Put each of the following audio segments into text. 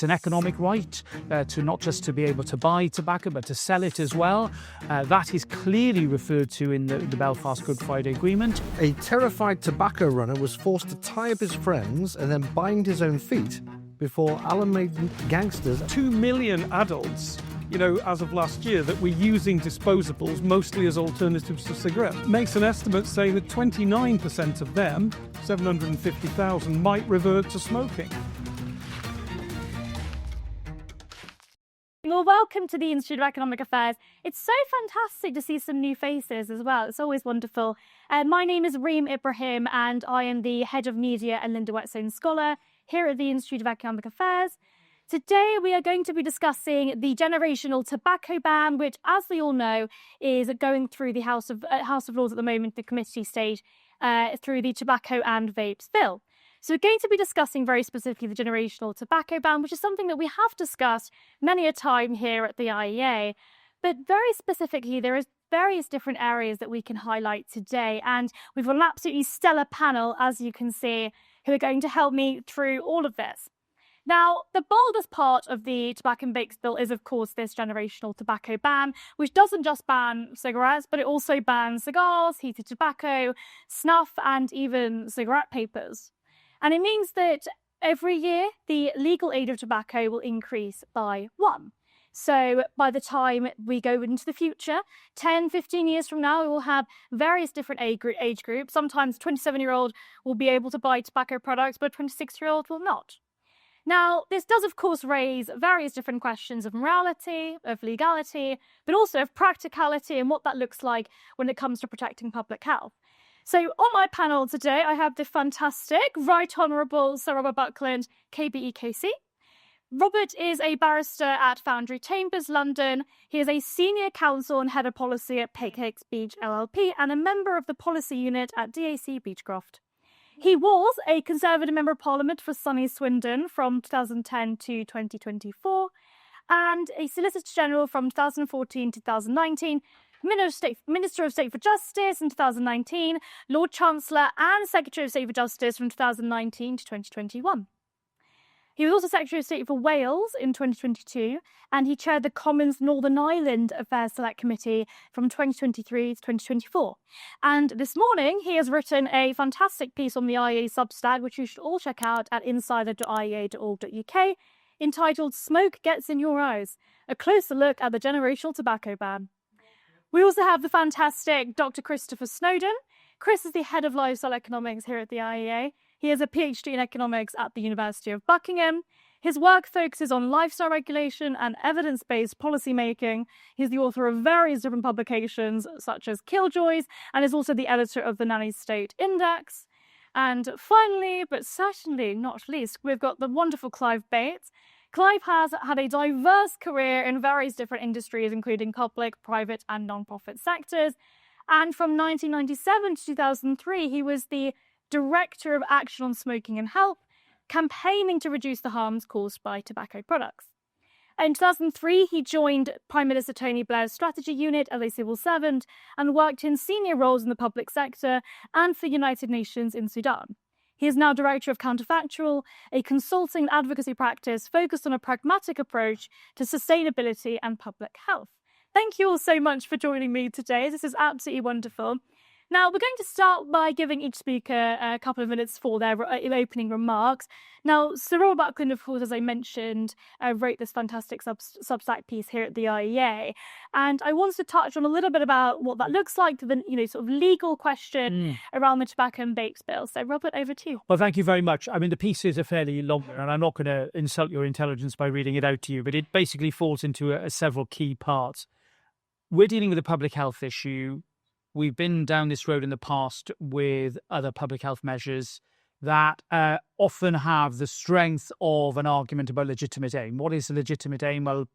It's an economic right to not just to be able to buy tobacco, but to sell it as well. That is clearly referred to in the Belfast Good Friday Agreement. A terrified tobacco runner was forced to tie up his friends and then bind his own feet before Alan-made gangsters. 2 million adults, as of last year, that were using disposables mostly as alternatives to cigarettes. Makes an estimate saying that 29% of them, 750,000, might revert to smoking. Well, welcome to the Institute of Economic Affairs. It's so fantastic to see some new faces as well. It's always wonderful. My name is Reem Ibrahim and I am the Head of Media and Linda Whetstone Scholar here at the Institute of Economic Affairs. Today we are going to be discussing the generational tobacco ban, which, as we all know, is going through the House of Lords at the moment, the committee stage, through the Tobacco and Vapes Bill. So we're going to be discussing very specifically the generational tobacco ban, which is something that we have discussed many a time here at the IEA. But very specifically, there is various different areas that we can highlight today. And we've got an absolutely stellar panel, as you can see, who are going to help me through all of this. Now, the boldest part of the Tobacco and Vapes Bill is, of course, this generational tobacco ban, which doesn't just ban cigarettes, but it also bans cigars, heated tobacco, snuff, and even cigarette papers. And it means that every year, the legal age of tobacco will increase by 1. So by the time we go into the future, 10, 15 years from now, we will have various different age groups. Sometimes a 27-year-old will be able to buy tobacco products, but a 26-year-old will not. Now, this does, of course, raise various different questions of morality, of legality, but also of practicality and what that looks like when it comes to protecting public health. So on my panel today, I have the fantastic Right Honourable Sir Robert Buckland, KBEKC. Robert is a barrister at Foundry Chambers, London. He is a senior counsel and head of policy at Pancakes Beach LLP and a member of the policy unit at DAC Beechcroft. He was a Conservative Member of Parliament for Sunny Swindon from 2010 to 2024 and a Solicitor General from 2014 to 2019, Minister of State for Justice in 2019, Lord Chancellor and Secretary of State for Justice from 2019 to 2021. He was also Secretary of State for Wales in 2022, and he chaired the Commons Northern Ireland Affairs Select Committee from 2023 to 2024. And this morning, he has written a fantastic piece on the IEA Substack, which you should all check out at insider.iea.org.uk, entitled Smoke Gets in Your Eyes, a closer look at the generational tobacco ban. We also have the fantastic Dr. Christopher Snowdon. Chris is the head of lifestyle economics here at the IEA. He has a PhD in economics at the University of Buckingham. His work focuses on lifestyle regulation and evidence-based policy making. He's the author of various different publications, such as Killjoys, and is also the editor of the Nanny State Index. And finally, but certainly not least, we've got the wonderful Clive Bates. Clive has had a diverse career in various different industries, including public, private, and non-profit sectors. And from 1997 to 2003, he was the Director of Action on Smoking and Health, campaigning to reduce the harms caused by tobacco products. In 2003, he joined Prime Minister Tony Blair's strategy unit as a civil servant and worked in senior roles in the public sector and for the United Nations in Sudan. He is now Director of Counterfactual, a consulting and advocacy practice focused on a pragmatic approach to sustainability and public health. Thank you all so much for joining me today. This is absolutely wonderful. Now, we're going to start by giving each speaker a couple of minutes for their opening remarks. Now, Sir Robert Buckland, of course, as I mentioned, wrote this fantastic Substack piece here at the IEA. And I wanted to touch on a little bit about what that looks like, the sort of legal question around the Tobacco and Vapes Bill. So, Robert, over to you. Well, thank you very much. I mean, the piece is a fairly long one, and I'm not going to insult your intelligence by reading it out to you, but it basically falls into several key parts. We're dealing with a public health issue. We've been down this road in the past with other public health measures that often have the strength of an argument about legitimate aim. What is a legitimate aim? Well,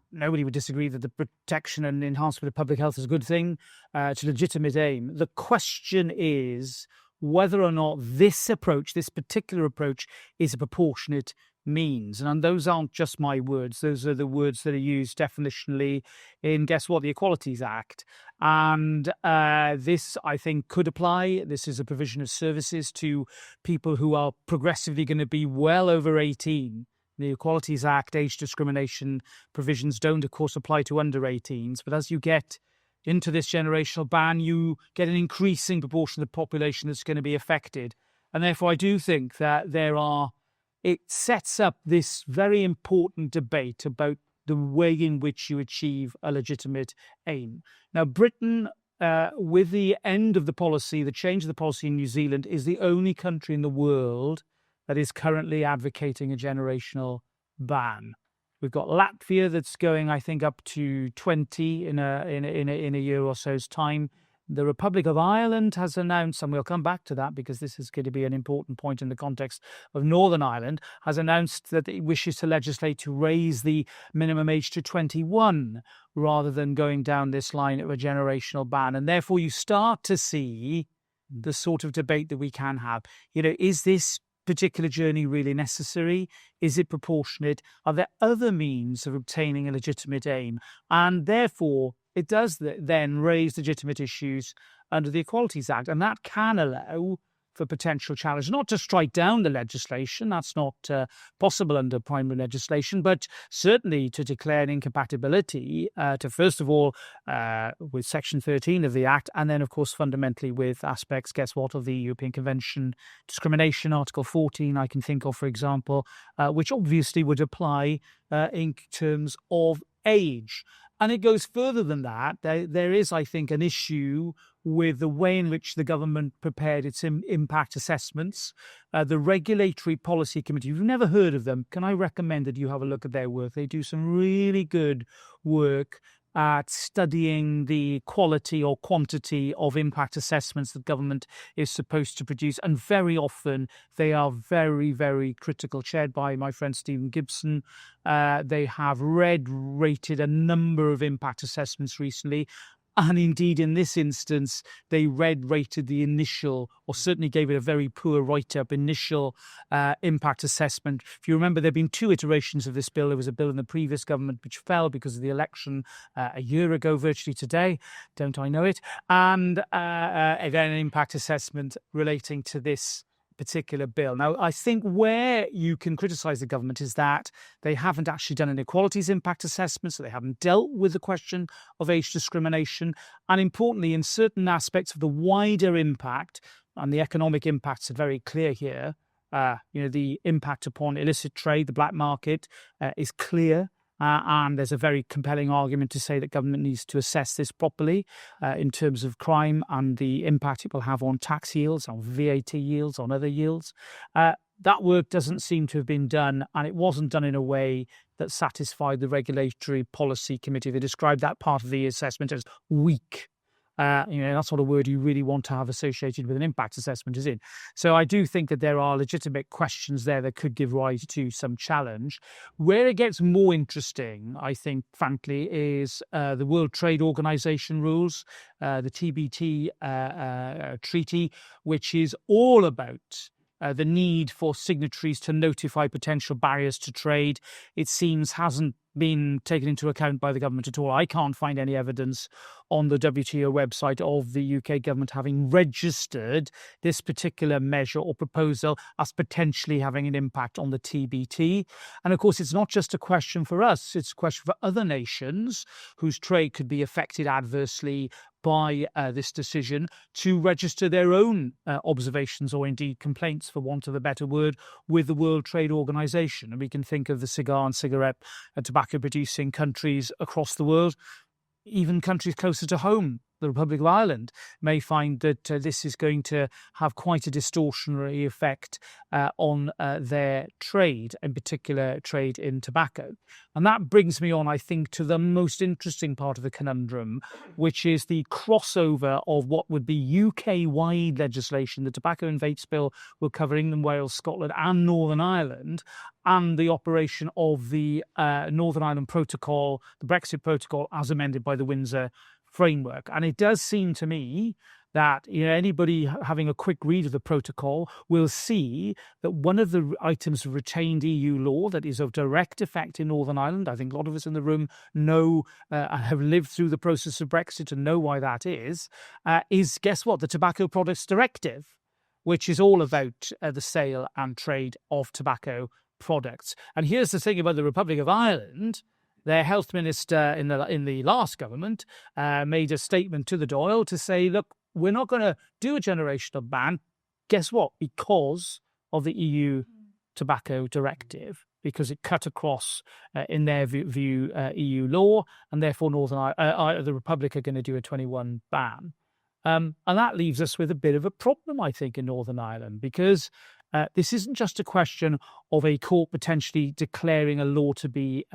nobody would disagree that the protection and enhancement of public health is a good thing. It's a legitimate aim. The question is whether or not this approach, this particular approach, is a proportionate means. And those aren't just my words. Those are the words that are used definitionally in, guess what, the Equalities Act. And this, I think, could apply. This is a provision of services to people who are progressively going to be well over 18 The Equalities Act, age discrimination provisions don't, of course, apply to under 18s. But as you get into this generational ban, you get an increasing proportion of the population that's going to be affected. And therefore, I do think that it sets up this very important debate about the way in which you achieve a legitimate aim. Now, Britain, with the end of the policy, the change of the policy in New Zealand, is the only country in the world that is currently advocating a generational ban. We've got Latvia that's going, I think, up to 20 in a year or so's time. The Republic of Ireland has announced, and we'll come back to that because this is going to be an important point in the context of Northern Ireland, has announced that it wishes to legislate to raise the minimum age to 21 rather than going down this line of a generational ban. And therefore, you start to see the sort of debate that we can have. Is this particular journey really necessary? Is it proportionate? Are there other means of obtaining a legitimate aim? And therefore, it does then raise legitimate issues under the Equalities Act, and that can allow for potential challenge, not to strike down the legislation, that's not possible under primary legislation, but certainly to declare an incompatibility to, first of all, with Section 13 of the Act, and then, of course, fundamentally with aspects, guess what, of the European Convention discrimination, Article 14, I can think of, for example, which obviously would apply in terms of age. And it goes further than that. There is, I think, an issue with the way in which the government prepared its impact assessments. The Regulatory Policy Committee, if you've never heard of them, can I recommend that you have a look at their work? They do some really good work at studying the quality or quantity of impact assessments that government is supposed to produce. And very often they are very, very critical, chaired by my friend Stephen Gibson. They have rated a number of impact assessments recently. And indeed, in this instance, they rated the initial, or certainly gave it a very poor write-up, initial impact assessment. If you remember, there have been two iterations of this bill. There was a bill in the previous government which fell because of the election a year ago, virtually today. Don't I know it? And then an impact assessment relating to this particular bill. Now, I think where you can criticise the government is that they haven't actually done an equalities impact assessment, so they haven't dealt with the question of age discrimination. And importantly, in certain aspects of the wider impact, and the economic impacts are very clear here, the impact upon illicit trade, the black market, is clear. And there's a very compelling argument to say that government needs to assess this properly in terms of crime and the impact it will have on tax yields, on VAT yields, on other yields. That work doesn't seem to have been done, and it wasn't done in a way that satisfied the Regulatory Policy Committee. They described that part of the assessment as weak. That's not a word you really want to have associated with an impact assessment, is it? So I do think that there are legitimate questions there that could give rise to some challenge. Where it gets more interesting, I think, frankly, is the World Trade Organization rules, the TBT treaty, which is all about the need for signatories to notify potential barriers to trade. It seems hasn't been taken into account by the government at all. I can't find any evidence on the WTO website of the UK government having registered this particular measure or proposal as potentially having an impact on the TBT. And of course, it's not just a question for us, it's a question for other nations whose trade could be affected adversely by this decision to register their own observations or indeed complaints, for want of a better word, with the World Trade Organization. And we can think of the cigar and cigarette and tobacco producing countries across the world. Even countries closer to home, the Republic of Ireland, may find that this is going to have quite a distortionary effect on their trade, in particular trade in tobacco. And that brings me on, I think, to the most interesting part of the conundrum, which is the crossover of what would be UK-wide legislation. The Tobacco and Vapes Bill will cover England, Wales, Scotland and Northern Ireland, and the operation of the Northern Ireland Protocol, the Brexit Protocol, as amended by the Windsor Framework. And it does seem to me that anybody having a quick read of the protocol will see that one of the items of retained EU law that is of direct effect in Northern Ireland, I think a lot of us in the room know and have lived through the process of Brexit and know why that is, guess what? The Tobacco Products Directive, which is all about the sale and trade of tobacco products. And here's the thing about the Republic of Ireland. Their health minister in the last government made a statement to the Dáil to say, look, we're not going to do a generational ban. Guess what? Because of the EU tobacco directive, because it cut across, in their view, EU law, and therefore the Republic are going to do a 21 ban. And that leaves us with a bit of a problem, I think, in Northern Ireland, because this isn't just a question of a court potentially declaring a law to be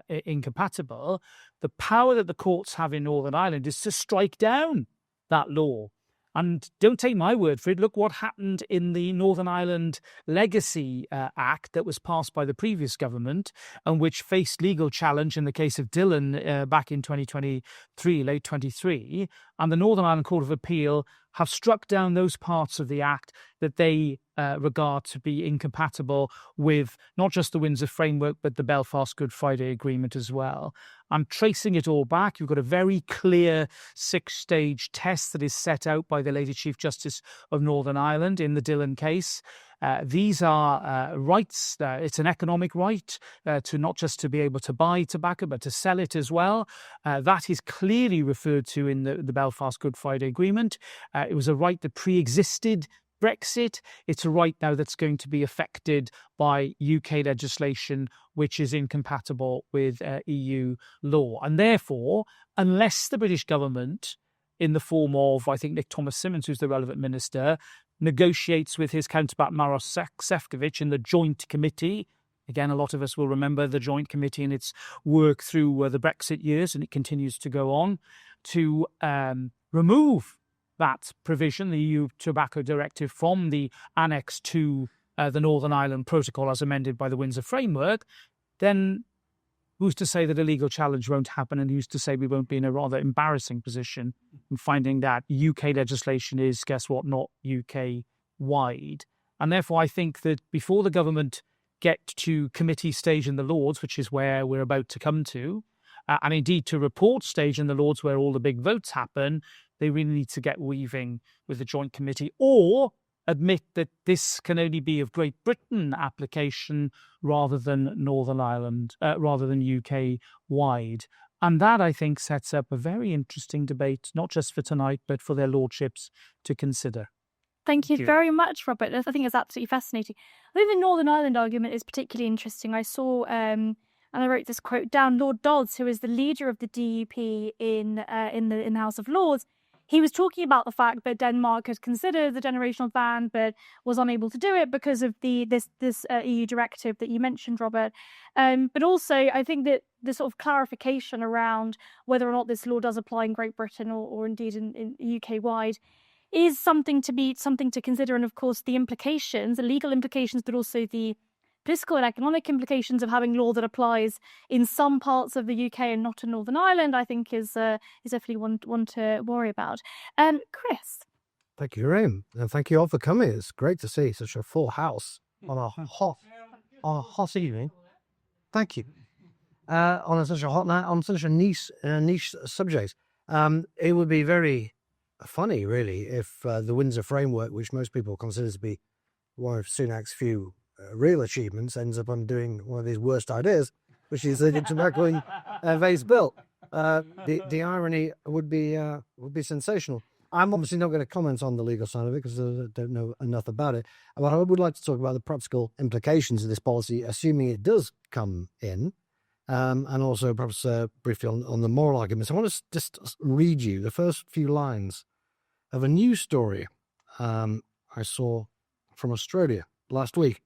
incompatible. The power that the courts have in Northern Ireland is to strike down that law. And don't take my word for it. Look what happened in the Northern Ireland Legacy Act that was passed by the previous government and which faced legal challenge in the case of Dillon back in 2023, late 23. And the Northern Ireland Court of Appeal have struck down those parts of the Act that they regard to be incompatible with not just the Windsor Framework, but the Belfast Good Friday Agreement as well. I'm tracing it all back. You've got a very clear 6-stage test that is set out by the late Chief Justice of Northern Ireland in the Dillon case. These are rights. It's an economic right to not just to be able to buy tobacco, but to sell it as well. That is clearly referred to in the Belfast Good Friday Agreement. It was a right that pre-existed Brexit. It's a right now that's going to be affected by UK legislation, which is incompatible with EU law. And therefore, unless the British government, in the form of, I think, Nick Thomas-Symonds, who's the relevant minister, negotiates with his counterpart Maros Sefcovic in the Joint Committee. Again, a lot of us will remember the Joint Committee and its work through the Brexit years, and it continues to go on, to remove that provision, the EU Tobacco Directive, from the Annex to the Northern Ireland Protocol as amended by the Windsor Framework, then who's to say that a legal challenge won't happen, and who's to say we won't be in a rather embarrassing position in finding that UK legislation is, guess what, not UK-wide. And therefore, I think that before the government get to committee stage in the Lords, which is where we're about to come to, and indeed to report stage in the Lords where all the big votes happen, they really need to get weaving with the Joint Committee, or admit that this can only be of Great Britain application rather than Northern Ireland, rather than UK-wide. And that, I think, sets up a very interesting debate, not just for tonight, but for their lordships to consider. Thank you very much, Robert. I think it's absolutely fascinating. I think the Northern Ireland argument is particularly interesting. I saw, and I wrote this quote down, Lord Dodds, who is the leader of the DUP in the House of Lords. He was talking about the fact that Denmark had considered the generational ban, but was unable to do it because of this EU directive that you mentioned, Robert. But also, I think that the sort of clarification around whether or not this law does apply in Great Britain or indeed in UK-wide is something to consider. And of course, the implications, the legal implications, but also the political and economic implications of having law that applies in some parts of the UK and not in Northern Ireland, I think is definitely one to worry about. Chris. Thank you, Reem, and thank you all for coming. It's great to see such a full house on a hot evening. Thank you. On such a hot night, on such a niche subject. It would be very funny, really, if the Windsor Framework, which most people consider to be one of Sunak's few real achievements, ends up undoing one of his worst ideas, which is the Tobacco and Vapes Bill. The irony would be sensational. I'm obviously not going to comment on the legal side of it because I don't know enough about it. But I would like to talk about the practical implications of this policy, assuming it does come in, and also perhaps briefly on the moral arguments. I want to just read you the first few lines of a news story I saw from Australia last week.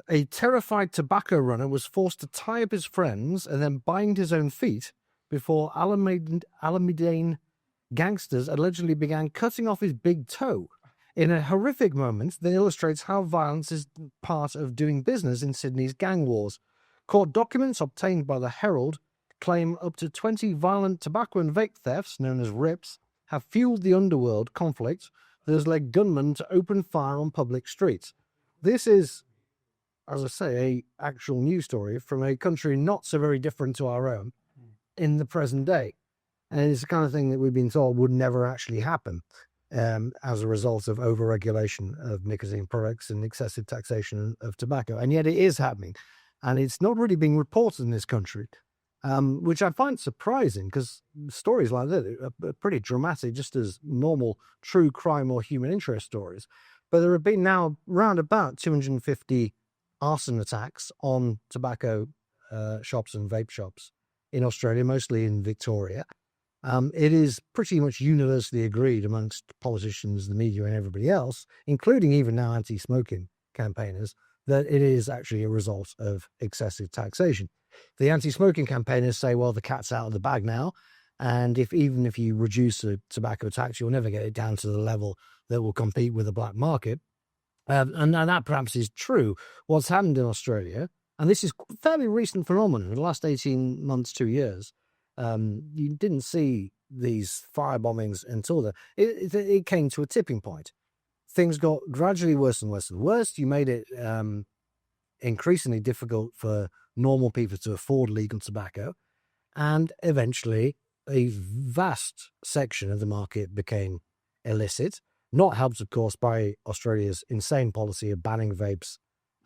A terrified tobacco runner was forced to tie up his friends and then bind his own feet before Alamedine gangsters allegedly began cutting off his big toe in a horrific moment that illustrates how violence is part of doing business in Sydney's gang wars. Court documents obtained by the Herald claim up to 20 violent tobacco and vape thefts, known as RIPs, have fueled the underworld conflict that has led gunmen to open fire on public streets. This is, as I say, a actual news story from a country not so very different to our own in the present day. And it's the kind of thing that we've been told would never actually happen. as a result of overregulation of nicotine products and excessive taxation of tobacco. And yet it is happening. And it's not really being reported in this country, which I find surprising, because stories like that are pretty dramatic, just as normal true crime or human interest stories. But there have been now round about 250 arson attacks on tobacco shops and vape shops in Australia, mostly in Victoria. It is pretty much universally agreed amongst politicians, the media, and everybody else, including even now anti-smoking campaigners, that it is actually a result of excessive taxation. The anti-smoking campaigners say, well, the cat's out of the bag now, and even if you reduce the tobacco tax, you'll never get it down to the level that will compete with the black market. And that perhaps is true. What's happened in Australia, and this is a fairly recent phenomenon, in the last 18 months, 2 years, you didn't see these fire bombings until it came to a tipping point. Things got gradually worse and worse and worse. You made it increasingly difficult for normal people to afford legal tobacco. And eventually, a vast section of the market became illicit. Not helped, of course, by Australia's insane policy of banning vapes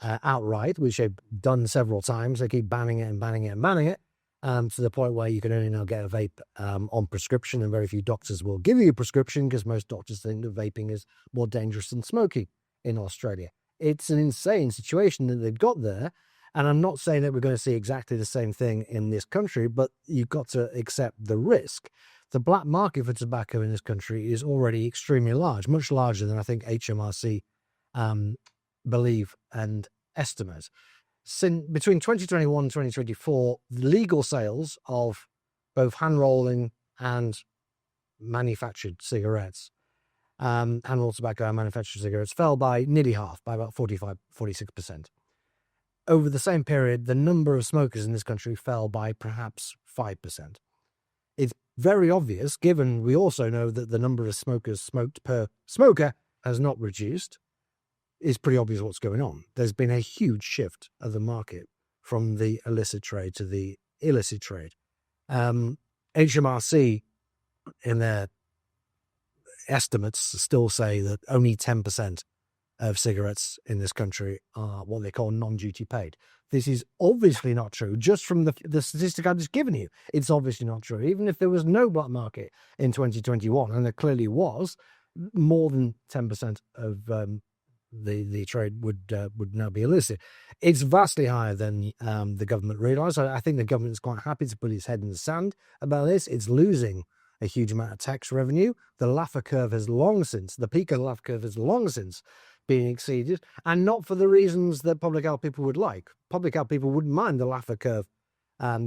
outright, which they've done several times. They keep banning it and banning it and banning it. To the point where you can only now get a vape on prescription, and very few doctors will give you a prescription because most doctors think that vaping is more dangerous than smoking in Australia. It's an insane situation that they've got there, and I'm not saying that we're going to see exactly the same thing in this country, but you've got to accept the risk. The black market for tobacco in this country is already extremely large, much larger than I think HMRC believe and estimate. Between 2021 and 2024, the legal sales of both hand-rolling and manufactured cigarettes, hand-rolled tobacco and manufactured cigarettes, fell by nearly half, by about 46%. Over the same period, the number of smokers in this country fell by perhaps 5%. It's very obvious, given we also know that the number of smokers smoked per smoker has not reduced. It's pretty obvious what's going on. There's been a huge shift of the market from the illicit trade to the illicit trade. HMRC, in their estimates, still say that only 10% of cigarettes in this country are what they call non-duty paid. This is obviously not true. Just from the statistic I've just given you, it's obviously not true. Even if there was no black market in 2021, and there clearly was, more than 10% of the trade would now be illicit. It's vastly higher than the government realised. I think the government is quite happy to put its head in the sand about this. It's losing a huge amount of tax revenue. The Laffer curve has long since, the peak of the Laffer curve has long since been exceeded, and not for the reasons that public health people would like. Public health people wouldn't mind the Laffer curve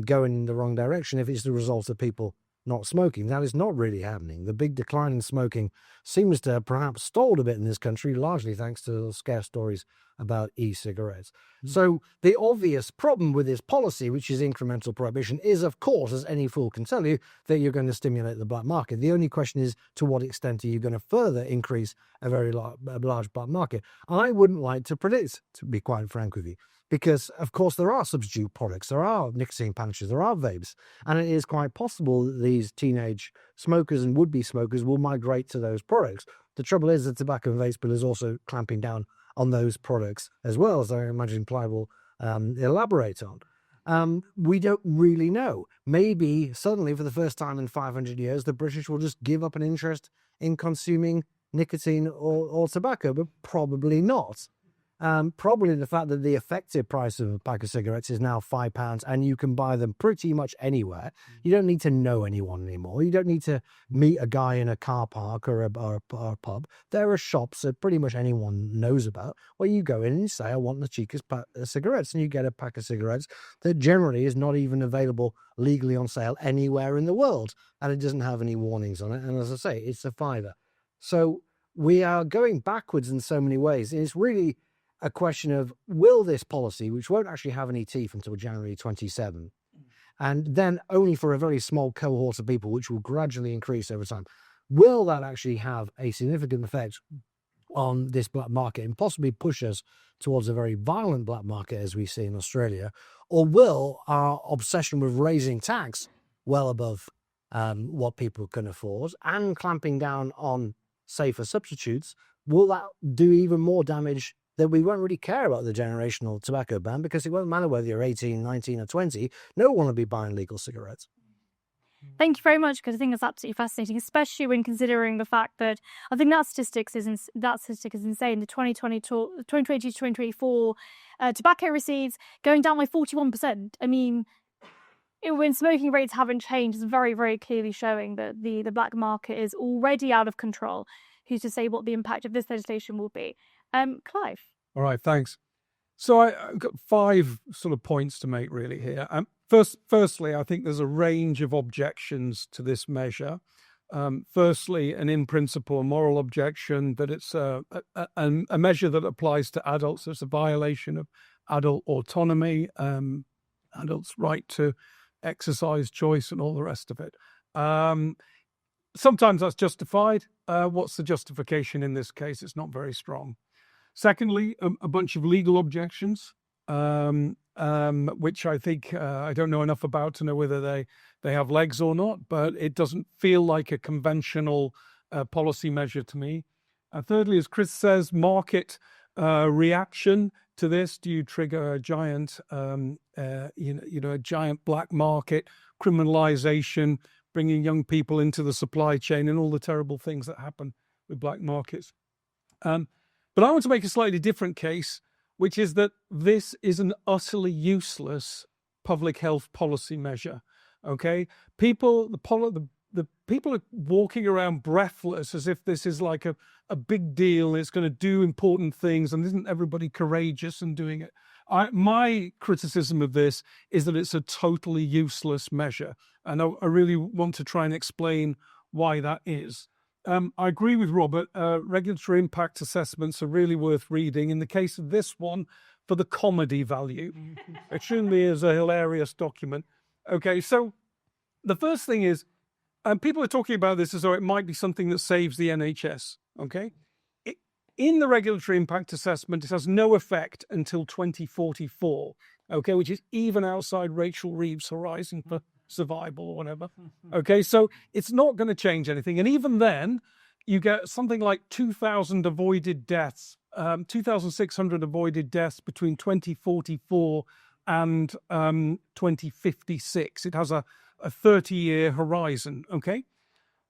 going in the wrong direction if it's the result of people not smoking. That is not really happening. The big decline in smoking seems to have perhaps stalled a bit in this country, largely thanks to the scare stories about e-cigarettes. So the obvious problem with this policy, which is incremental prohibition, is, of course, as any fool can tell you, that you're going to stimulate the black market. The only question is, to what extent are you going to further increase a very large black market? I wouldn't like to predict, to be quite frank with you, because, of course, there are substitute products, there are nicotine pouches, there are vapes, and it is quite possible that these teenage smokers and would-be smokers will migrate to those products. The trouble is the Tobacco and Vapes Bill is also clamping down on those products as well, as I imagine Clive will elaborate on. We don't really know. Maybe suddenly, for the first time in 500 years, the British will just give up an interest in consuming nicotine or tobacco, but probably not. Probably the fact that the effective price of a pack of cigarettes is now £5 and you can buy them pretty much anywhere. You don't need to know anyone anymore. You don't need to meet a guy in a car park or a pub. There are shops that pretty much anyone knows about where you go in and you say, I want the cheapest pack of cigarettes, and you get a pack of cigarettes that generally is not even available legally on sale anywhere in the world, and it doesn't have any warnings on it. And as I say, it's a fiver. So we are going backwards in so many ways. It's really a question of, will this policy, which won't actually have any teeth until January 27, and then only for a very small cohort of people, which will gradually increase over time, will that actually have a significant effect on this black market and possibly push us towards a very violent black market as we see in Australia? Or will our obsession with raising tax well above what people can afford and clamping down on safer substitutes, will that do even more damage that we won't really care about the generational tobacco ban, because it won't matter whether you're 18, 19 or 20. No one will be buying legal cigarettes. Thank you very much, because I think that's absolutely fascinating, especially when considering the fact that I think that statistic is insane. The 2020 to 2024 tobacco receipts going down by 41%. I mean, when smoking rates haven't changed, it's very, very clearly showing that the black market is already out of control. Who's to say what the impact of this legislation will be? Clive. All right, thanks. So I've got 5 sort of points to make really here. Firstly, I think there's a range of objections to this measure. Firstly, an in principle moral objection that it's a measure that applies to adults. It's a violation of adult autonomy, adults' right to exercise choice and all the rest of it. Sometimes that's justified. What's the justification in this case? It's not very strong. Secondly, a bunch of legal objections, which I think I don't know enough about to know whether they have legs or not, but it doesn't feel like a conventional policy measure to me. Thirdly, as Chris says, market reaction to this. Do you trigger a giant, a giant black market, criminalization, bringing young people into the supply chain, and all the terrible things that happen with black markets? But I want to make a slightly different case, which is that this is an utterly useless public health policy measure. Okay, the people are walking around breathless as if this is like a big deal. It's going to do important things, and isn't everybody courageous in doing it? My criticism of this is that it's a totally useless measure, and I really want to try and explain why that is. I agree with Robert. Regulatory impact assessments are really worth reading. In the case of this one, for the comedy value. It truly is a hilarious document. Okay, so the first thing is, people are talking about this as though it might be something that saves the NHS. Okay, in the regulatory impact assessment, it has no effect until 2044. Okay, which is even outside Rachel Reeves' horizon for survival or whatever. Okay, so it's not going to change anything. And even then, you get something like 2,000 avoided deaths, 2,600 avoided deaths between 2044 and 2056. It has a 30-year horizon. Okay.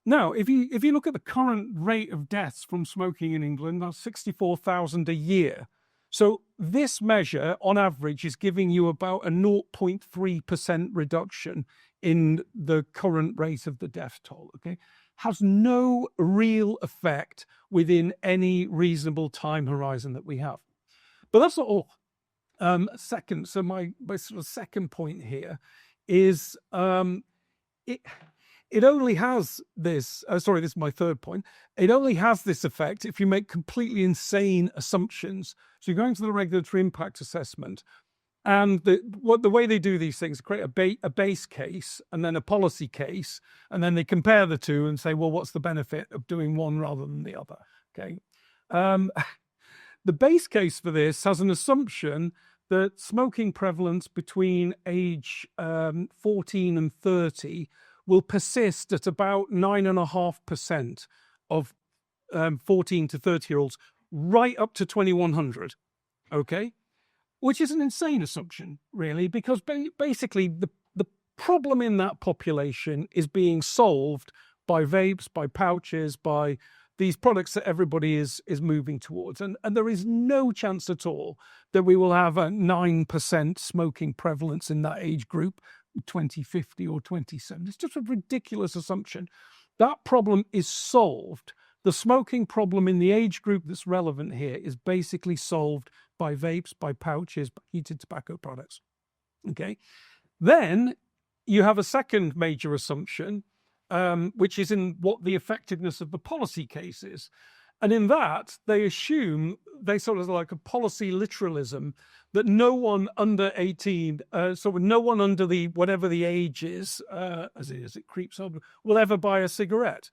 Now, if you look at the current rate of deaths from smoking in England, that's 64,000 a year. So this measure, on average, is giving you about a 0.3% reduction in the current rate of the death toll. Okay, has no real effect within any reasonable time horizon that we have. But that's not all. Second, so my sort of second point here is it only has this, this is my third point. It only has this effect if you make completely insane assumptions. So you're going to the regulatory impact assessment, and the way they do these things, create a base case and then a policy case, and then they compare the two and say, well, what's the benefit of doing one rather than the other? Okay. The base case for this has an assumption that smoking prevalence between age 14 and 30 will persist at about 9.5% of 14 to 30-year-olds right up to 2100, okay? Which is an insane assumption, really, because basically the problem in that population is being solved by vapes, by pouches, by these products that everybody is moving towards. And there is no chance at all that we will have a 9% smoking prevalence in that age group, 2050 or 27. It's just a ridiculous assumption. That problem is solved. The smoking problem in the age group that's relevant here is basically solved by vapes, by pouches, by heated tobacco products. Okay. Then you have a second major assumption, which is in what the effectiveness of the policy case is. And in that, they assume, they sort of like a policy literalism, that no one under 18, no one under the whatever the age is, as it creeps up, will ever buy a cigarette.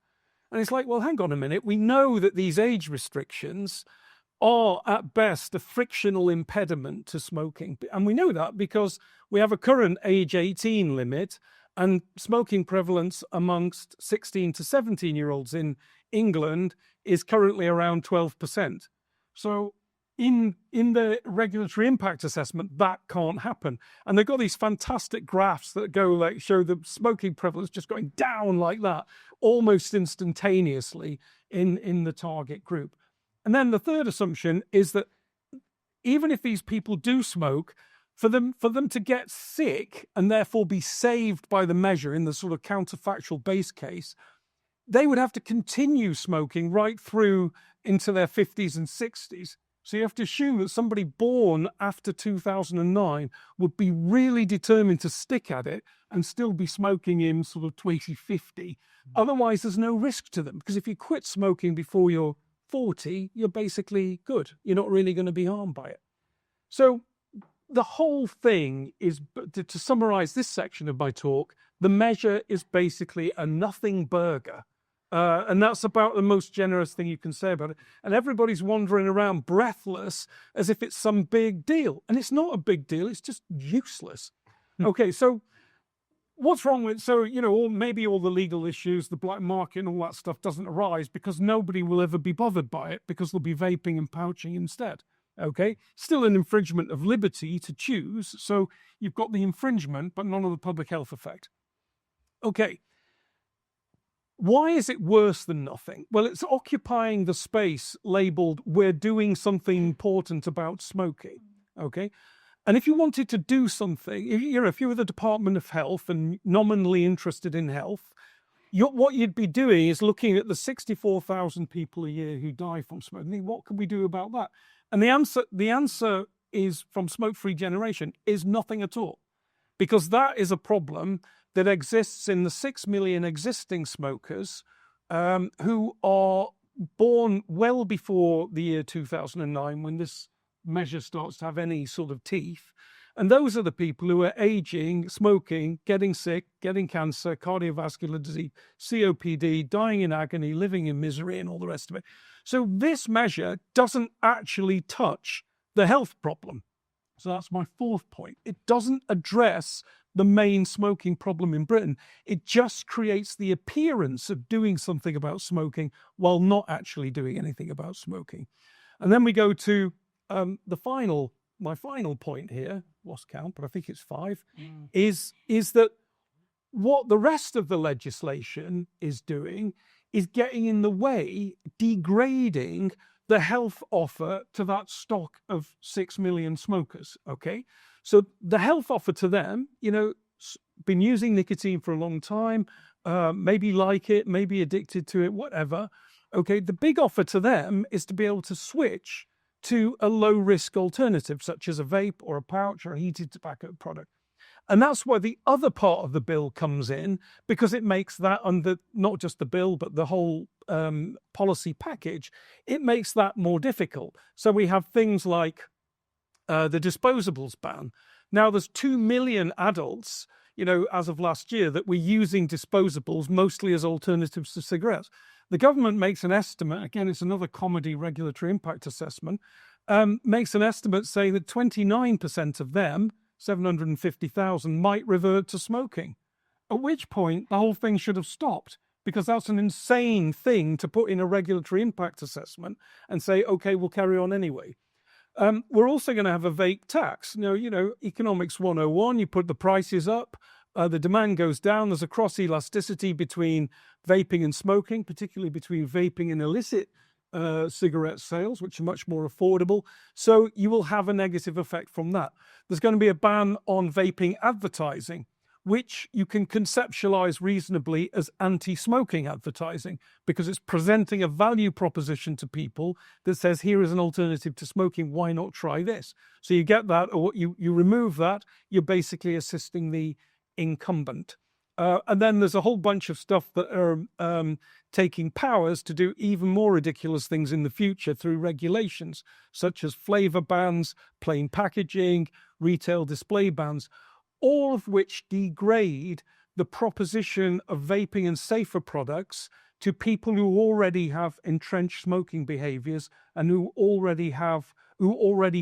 And it's like, well, hang on a minute. We know that these age restrictions are at best a frictional impediment to smoking. And we know that because we have a current age 18 limit, and smoking prevalence amongst 16 to 17-year-olds in England is currently around 12%. So in the regulatory impact assessment, that can't happen. And they've got these fantastic graphs that go show the smoking prevalence just going down like that, almost instantaneously in the target group. And then the third assumption is that even if these people do smoke, for them to get sick and therefore be saved by the measure in the sort of counterfactual base case, they would have to continue smoking right through into their 50s and 60s. So you have to assume that somebody born after 2009 would be really determined to stick at it and still be smoking in sort of 2050. Otherwise, there's no risk to them, because if you quit smoking before you're 40, you're basically good. You're not really going to be harmed by it. So the whole thing is, to summarize this section of my talk, the measure is basically a nothing burger. And that's about the most generous thing you can say about it. And everybody's wandering around breathless as if it's some big deal. And it's not a big deal. It's just useless. Okay, so what's wrong with, maybe all the legal issues, the black market and all that stuff doesn't arise because nobody will ever be bothered by it, because they'll be vaping and pouching instead. Okay, still an infringement of liberty to choose. So you've got the infringement, but none of the public health effect. Okay. Why is it worse than nothing? Well, it's occupying the space labeled "we're doing something important about smoking." Okay. And if you wanted to do something, if you were the Department of Health and nominally interested in health, what you'd be doing is looking at the 64,000 people a year who die from smoking. What can we do about that? And the answer is, from smoke-free generation, is nothing at all, because that is a problem that exists in the 6 million existing smokers who are born well before the year 2009, when this measure starts to have any sort of teeth. And those are the people who are aging, smoking, getting sick, getting cancer, cardiovascular disease, COPD, dying in agony, living in misery, and all the rest of it. So this measure doesn't actually touch the health problem. So that's my fourth point. It doesn't address the main smoking problem in Britain. It just creates the appearance of doing something about smoking while not actually doing anything about smoking. And then we go to my final point here, lost count, but I think it's 5, is that what the rest of the legislation is doing is getting in the way, degrading the health offer to that stock of 6 million smokers, okay? So the health offer to them, been using nicotine for a long time, maybe like it, maybe addicted to it, whatever. Okay, the big offer to them is to be able to switch to a low-risk alternative, such as a vape or a pouch or a heated tobacco product. And that's where the other part of the bill comes in, because it makes that, under not just the bill, but the whole policy package, it makes that more difficult. So we have things like the disposables ban. Now, there's 2 million adults, as of last year, that were using disposables mostly as alternatives to cigarettes. The government makes an estimate, again, it's another comedy regulatory impact assessment, makes an estimate saying that 29% of them, 750,000, might revert to smoking, at which point the whole thing should have stopped, because that's an insane thing to put in a regulatory impact assessment and say, okay, we'll carry on anyway. We're also going to have a vape tax. Now, economics 101, you put the prices up, the demand goes down, there's a cross elasticity between vaping and smoking, particularly between vaping and illicit cigarette sales, which are much more affordable. So you will have a negative effect from that. There's going to be a ban on vaping advertising, which you can conceptualize reasonably as anti-smoking advertising, because it's presenting a value proposition to people that says, here is an alternative to smoking, why not try this? So you get that, or you remove that, you're basically assisting the incumbent. And then there's a whole bunch of stuff that are taking powers to do even more ridiculous things in the future through regulations, such as flavor bans, plain packaging, retail display bans, all of which degrade the proposition of vaping and safer products to people who already have entrenched smoking behaviors and who already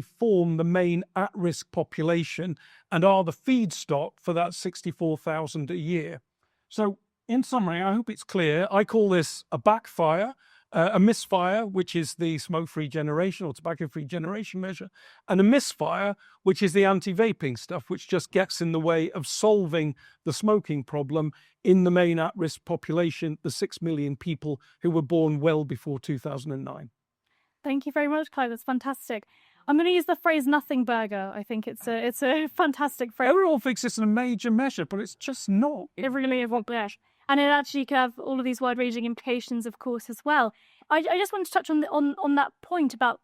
form the main at-risk population and are the feedstock for that 64,000 a year. So in summary, I hope it's clear. I call this a backfire. a misfire, which is the smoke-free generation or tobacco-free generation measure, and a misfire, which is the anti-vaping stuff, which just gets in the way of solving the smoking problem in the main at-risk population, the 6 million people who were born well before 2009. Thank you very much, Clive. That's fantastic. I'm going to use the phrase "nothing burger." I think it's a fantastic phrase. Everyone thinks it's a major measure, but it's just not. It really is. And it actually could have all of these wide-ranging implications, of course, as well. I just want to touch on that point about,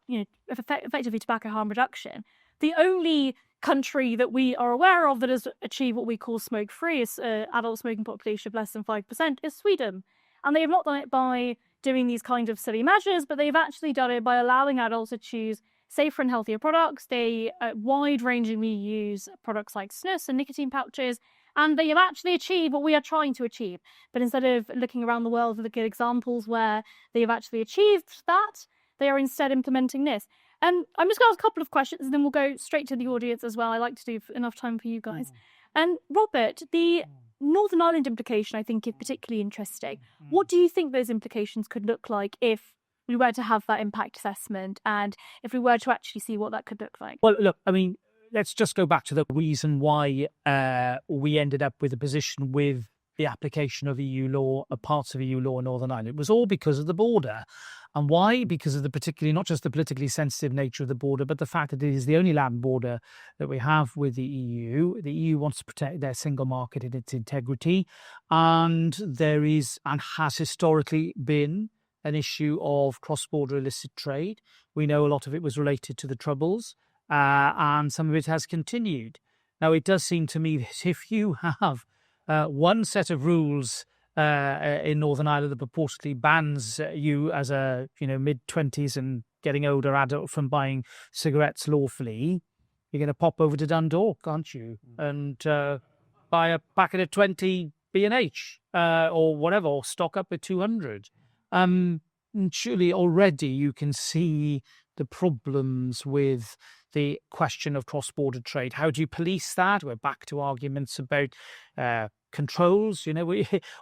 effectively tobacco harm reduction. The only country that we are aware of that has achieved what we call smoke-free, is adult smoking population of less than 5%, is Sweden. And they have not done it by doing these kind of silly measures, but they've actually done it by allowing adults to choose safer and healthier products. They wide-rangingly use products like snus and nicotine pouches, and they have actually achieved what we are trying to achieve. But instead of looking around the world to look at examples where they have actually achieved that, they are instead implementing this. And I'm just going to ask a couple of questions, and then we'll go straight to the audience as well. I like to do enough time for you guys. And Robert, the Northern Ireland implication, I think, is particularly interesting. What do you think those implications could look like if we were to have that impact assessment, and if we were to actually see what that could look like? Well, look, I mean, let's just go back to the reason why we ended up with a position with the application of EU law, parts of EU law in Northern Ireland. It was all because of the border. And why? Because of the particularly, not just the politically sensitive nature of the border, but the fact that it is the only land border that we have with the EU. The EU wants to protect their single market and its integrity. And there is, and has historically been, an issue of cross-border illicit trade. We know a lot of it was related to the Troubles, and some of it has continued. Now, it does seem to me that if you have one set of rules in Northern Ireland that purportedly bans you as a mid-20s and getting older adult from buying cigarettes lawfully, you're going to pop over to Dundalk, aren't you? And buy a packet of 20 B&H or whatever, or stock up at 200. Surely already you can see the problems with the question of cross-border trade. How do you police that? We're back to arguments about controls.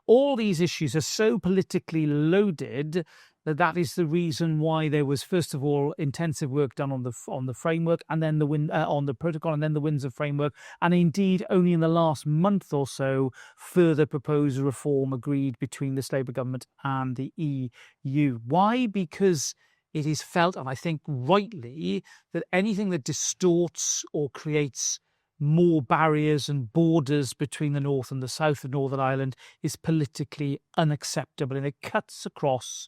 All these issues are so politically loaded that is the reason why there was, first of all, intensive work done on the framework, and then on the protocol, and then the Windsor Framework, and indeed only in the last month or so further proposed reform agreed between this Labour government and the EU. Why? Because it is felt, and I think rightly, that anything that distorts or creates more barriers and borders between the north and the south of Northern Ireland is politically unacceptable, and it cuts across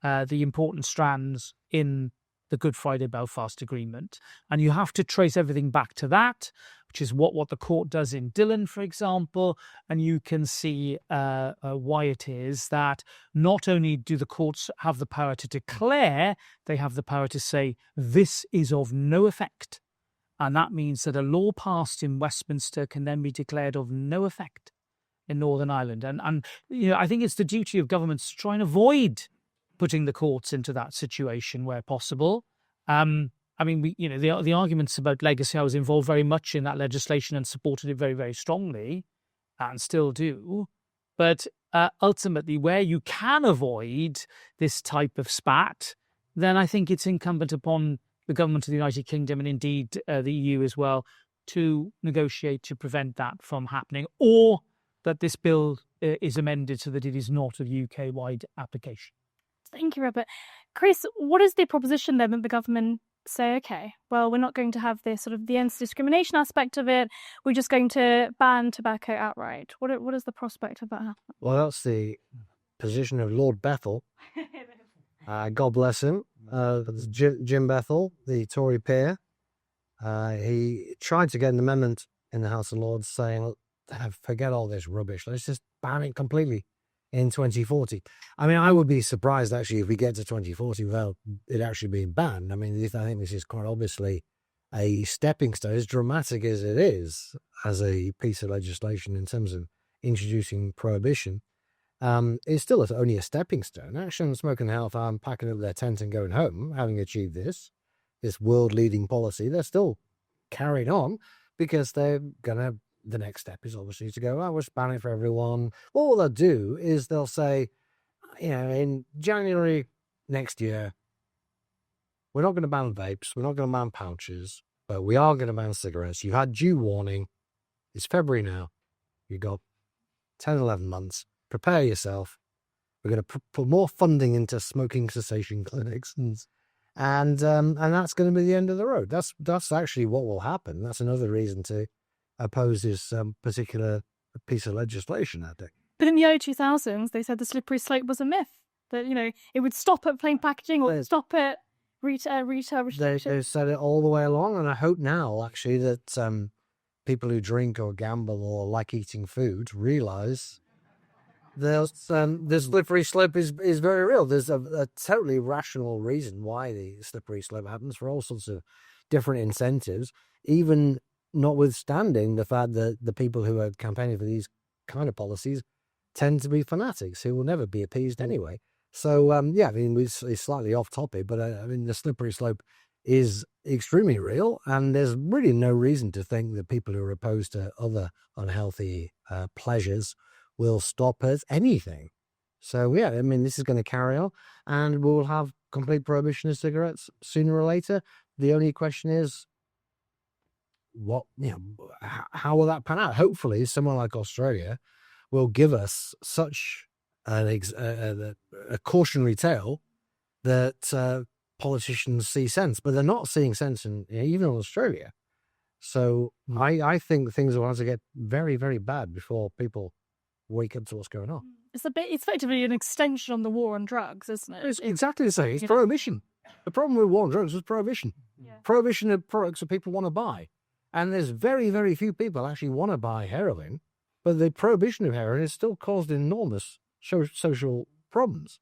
the important strands in the Good Friday Belfast Agreement. And you have to trace everything back to that, which is what the court does in Dillon, for example. And you can see why it is that not only do the courts have the power to declare, they have the power to say this is of no effect. And that means that a law passed in Westminster can then be declared of no effect in Northern Ireland. And I think it's the duty of governments to try and avoid putting the courts into that situation where possible. The arguments about legacy, I was involved very much in that legislation and supported it very, very strongly, and still do. But ultimately, where you can avoid this type of spat, then I think it's incumbent upon the government of the United Kingdom, and indeed the EU as well, to negotiate to prevent that from happening, or that this bill is amended so that it is not of UK-wide application. Thank you, Robert. Chris, what is the proposition then that the government say, okay, well, we're not going to have this sort of the anti-discrimination aspect of it, we're just going to ban tobacco outright? What is the prospect of that happening? Well, that's the position of Lord Bethell. God bless him. Jim Bethell, the Tory peer. He tried to get an amendment in the House of Lords saying, forget all this rubbish, let's just ban it completely in 2040. I mean, I would be surprised actually if we get to 2040 without it actually being banned. I mean, I think this is quite obviously a stepping stone, as dramatic as it is as a piece of legislation in terms of introducing prohibition. It's still only a stepping stone. Action on Smoking Health aren't packing up their tent and going home, having achieved this world-leading policy. They're still carrying on because they're gonna. The next step is obviously to go, we'll ban it for everyone. What they'll do is they'll say, in January next year, we're not going to ban vapes, we're not going to ban pouches, but we are going to ban cigarettes. You've had due warning. It's February now. You've got 10, 11 months. Prepare yourself. We're going to put more funding into smoking cessation clinics, and that's going to be the end of the road. That's actually what will happen. That's another reason to oppose this particular piece of legislation out there. But in the early 2000s, they said the slippery slope was a myth. That, it would stop at plain packaging or stop at retail restrictions. They said it all the way along, and I hope now, actually, that people who drink or gamble or like eating food realise the slippery slope is very real. There's a totally rational reason why the slippery slope happens for all sorts of different incentives, even notwithstanding the fact that the people who are campaigning for these kind of policies tend to be fanatics who will never be appeased anyway. So, it's slightly off topic, but the slippery slope is extremely real, and there's really no reason to think that people who are opposed to other unhealthy pleasures will stop at anything. So, this is going to carry on, and we'll have complete prohibition of cigarettes sooner or later. The only question is, how will that pan out? Hopefully, someone like Australia will give us such a cautionary tale that politicians see sense, but they're not seeing sense even in Australia. So I think things will have to get very, very bad before people wake up to what's going on. It's effectively an extension on the war on drugs, isn't it? It's exactly the same. It's prohibition. The problem with war on drugs was prohibition. Yeah. Prohibition of products that people want to buy. And there's very, very few people actually want to buy heroin, but the prohibition of heroin has still caused enormous social problems.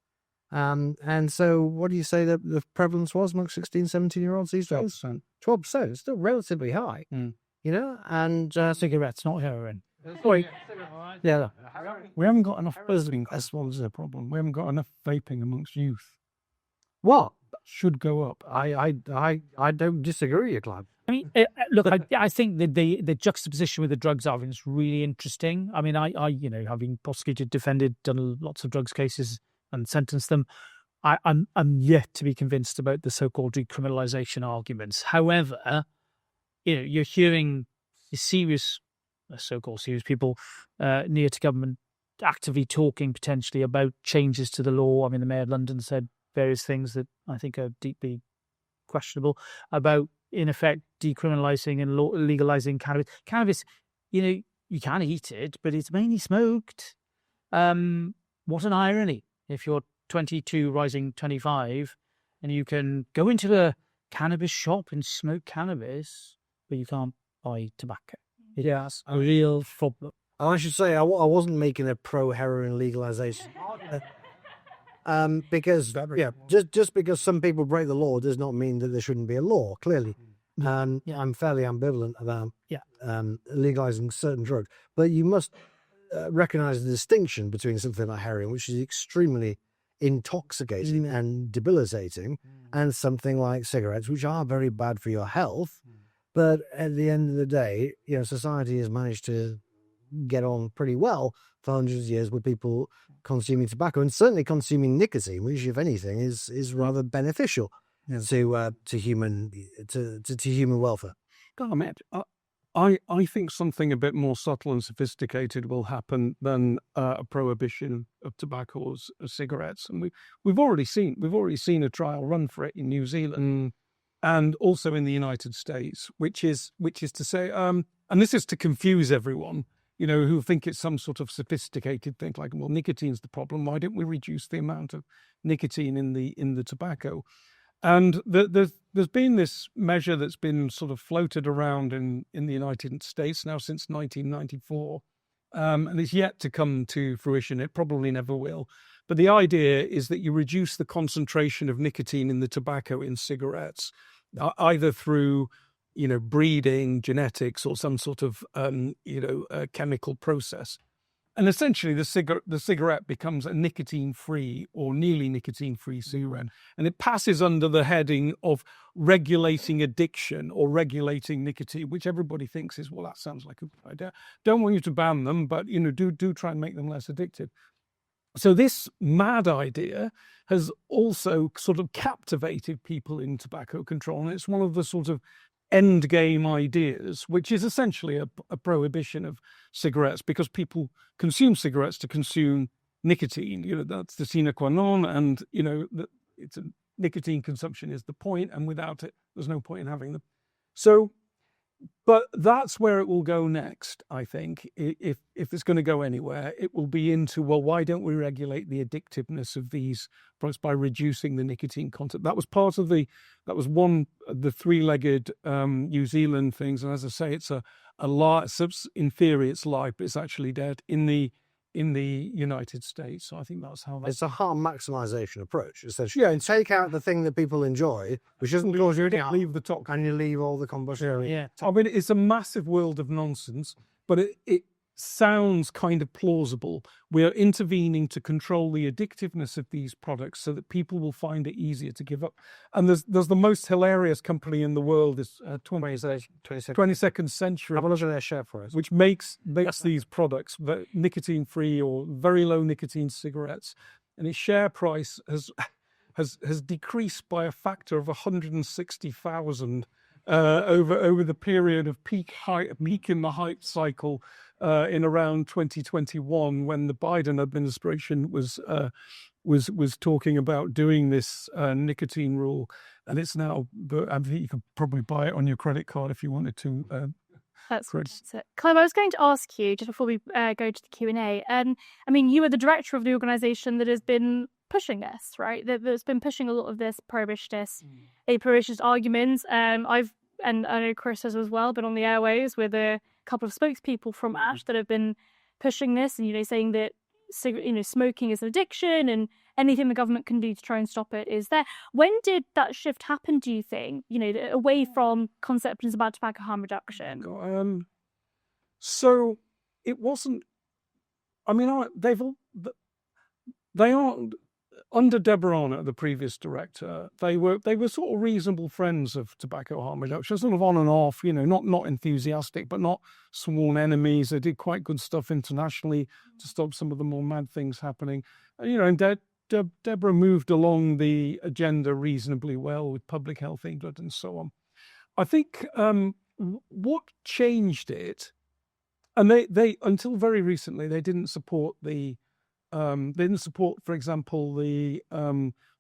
And so what do you say that the prevalence was amongst 16, 17-year-olds these days? 12%. 12%. It's still relatively high, and Cigarettes, not heroin. Wait, yeah. we haven't got enough buzzing. That's what is the problem. We haven't got enough vaping amongst youth. What? Should go up. I don't disagree with you, Clive. I mean, look, I think that the juxtaposition with the drugs argument is really interesting. I mean, I having prosecuted, defended, done lots of drugs cases and sentenced them, I'm yet to be convinced about the so-called decriminalisation arguments. However, you're hearing so-called serious people near to government actively talking potentially about changes to the law. I mean, the Mayor of London said various things that I think are deeply questionable about, in effect, decriminalising and legalising cannabis. Cannabis, you can eat it, but it's mainly smoked. What an irony. If you're 22 rising 25 and you can go into a cannabis shop and smoke cannabis, but you can't buy tobacco. It is a real problem. I should say I wasn't making a pro-heroin legalisation. Because just because some people break the law does not mean that there shouldn't be a law, clearly. I'm fairly ambivalent about legalizing certain drugs, but you must recognize the distinction between something like heroin, which is extremely intoxicating and debilitating, and something like cigarettes, which are very bad for your health. But at the end of the day, society has managed to get on pretty well for hundreds of years with people consuming tobacco and certainly consuming nicotine, which, if anything, is rather beneficial to human welfare. Ahmed, I think something a bit more subtle and sophisticated will happen than a prohibition of tobacco or cigarettes, and we've already seen a trial run for it in New Zealand and also in the United States, which is to say, and this is to confuse everyone, who think it's some sort of sophisticated thing, like, well, nicotine's the problem. Why don't we reduce the amount of nicotine in the tobacco? And there's been this measure that's been sort of floated around in the United States now since 1994, and it's yet to come to fruition. It probably never will. But the idea is that you reduce the concentration of nicotine in the tobacco in cigarettes, either through breeding, genetics, or some sort of chemical process. And essentially, the cigarette becomes a nicotine-free or nearly nicotine-free cigarette. And it passes under the heading of regulating addiction or regulating nicotine, which everybody thinks is, well, that sounds like a good idea. Don't want you to ban them, but, do try and make them less addictive. So this mad idea has also sort of captivated people in tobacco control, and it's one of the sort of end game ideas, which is essentially a prohibition of cigarettes, because people consume cigarettes to consume nicotine. That's the sine qua non, and it's a nicotine consumption is the point, and without it, there's no point in having them. So, but that's where it will go next, I think. If it's going to go anywhere, it will be into, well, why don't we regulate the addictiveness of these products by reducing the nicotine content? That was one of the three-legged New Zealand things. And as I say, it's in theory, it's live, but it's actually dead in the United States. So I think that's how it's a harm maximization approach. Essentially, and take out the thing that people enjoy, which isn't because you leave the top, and you leave all the combustion. Yeah. I mean, it's a massive world of nonsense, but it sounds kind of plausible. We are intervening to control the addictiveness of these products so that people will find it easier to give up. And there's the most hilarious company in the world, is 22nd Century. Have a look at their share price, which makes these products, nicotine-free or very low nicotine cigarettes, and its share price has decreased by a factor of 160,000 over the period of peak in the hype cycle in around 2021, when the Biden administration was talking about doing this nicotine rule, and it's now. I think you could probably buy it on your credit card if you wanted to. That's it. Clive, I was going to ask you just before we go to the Q&A. I mean, you are the director of the organisation that has been pushing this, right? That's been pushing a lot of this prohibitionist arguments. And I know Chris has as well been on the airways with a couple of spokespeople from ASH that have been pushing this, and saying that smoking is an addiction, and anything the government can do to try and stop it is there. When did that shift happen, do you think? Away from concepts about tobacco harm reduction. So it wasn't. I mean, they aren't. Under Deborah Arnott, the previous director, they were sort of reasonable friends of tobacco harm reduction, sort of on and off, not enthusiastic, but not sworn enemies. They did quite good stuff internationally to stop some of the more mad things happening. And Deborah moved along the agenda reasonably well with Public Health England and so on. I think what changed it, and they until very recently, they didn't support for example, the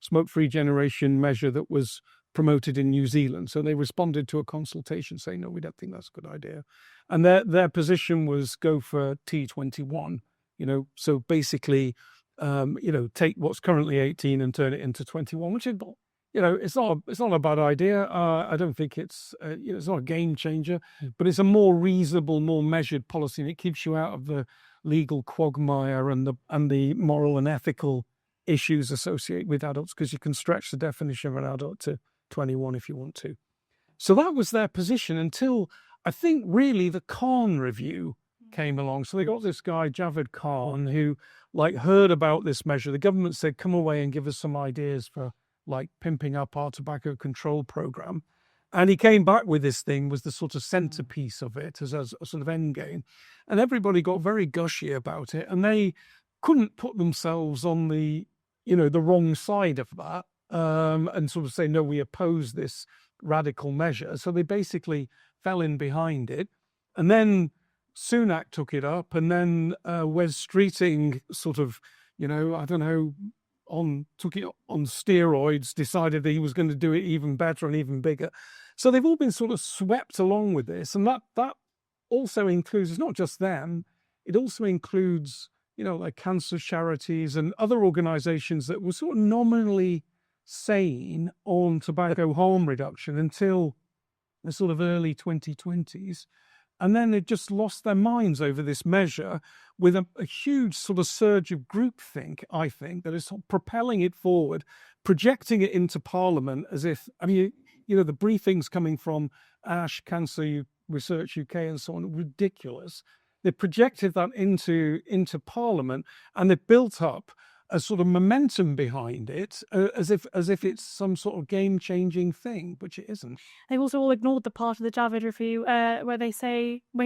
smoke-free generation measure that was promoted in New Zealand. So they responded to a consultation saying, no, we don't think that's a good idea. And their position was go for T21, so basically, take what's currently 18 and turn it into 21, which is, it's not a bad idea. I don't think it's not a game changer, but it's a more reasonable, more measured policy, and it keeps you out of the legal quagmire and the moral and ethical issues associated with adults, because you can stretch the definition of an adult to 21 if you want to. So that was their position until I think really the Khan review came along. So they got this guy, Javed Khan, who heard about this measure. The government said, come away and give us some ideas for pimping up our tobacco control program. And he came back with this thing, was the sort of centerpiece of it as a sort of end game. And everybody got very gushy about it. And they couldn't put themselves on the wrong side of that and sort of say, no, we oppose this radical measure. So they basically fell in behind it. And then Sunak took it up. And then Wes Streeting sort of, took it on steroids, decided that he was going to do it even better and even bigger. So they've all been sort of swept along with this. And that also includes, it's not just them, it also includes, cancer charities and other organizations that were sort of nominally sane on tobacco harm reduction until the sort of early 2020s. And then they just lost their minds over this measure with a huge sort of surge of groupthink, I think, that is sort of propelling it forward, projecting it into Parliament as if, the briefings coming from ASH, Cancer Research UK and so on, ridiculous. They projected that into Parliament, and they built up a sort of momentum behind it as if it's some sort of game-changing thing, which it isn't. They've also all ignored the part of the Javed review where he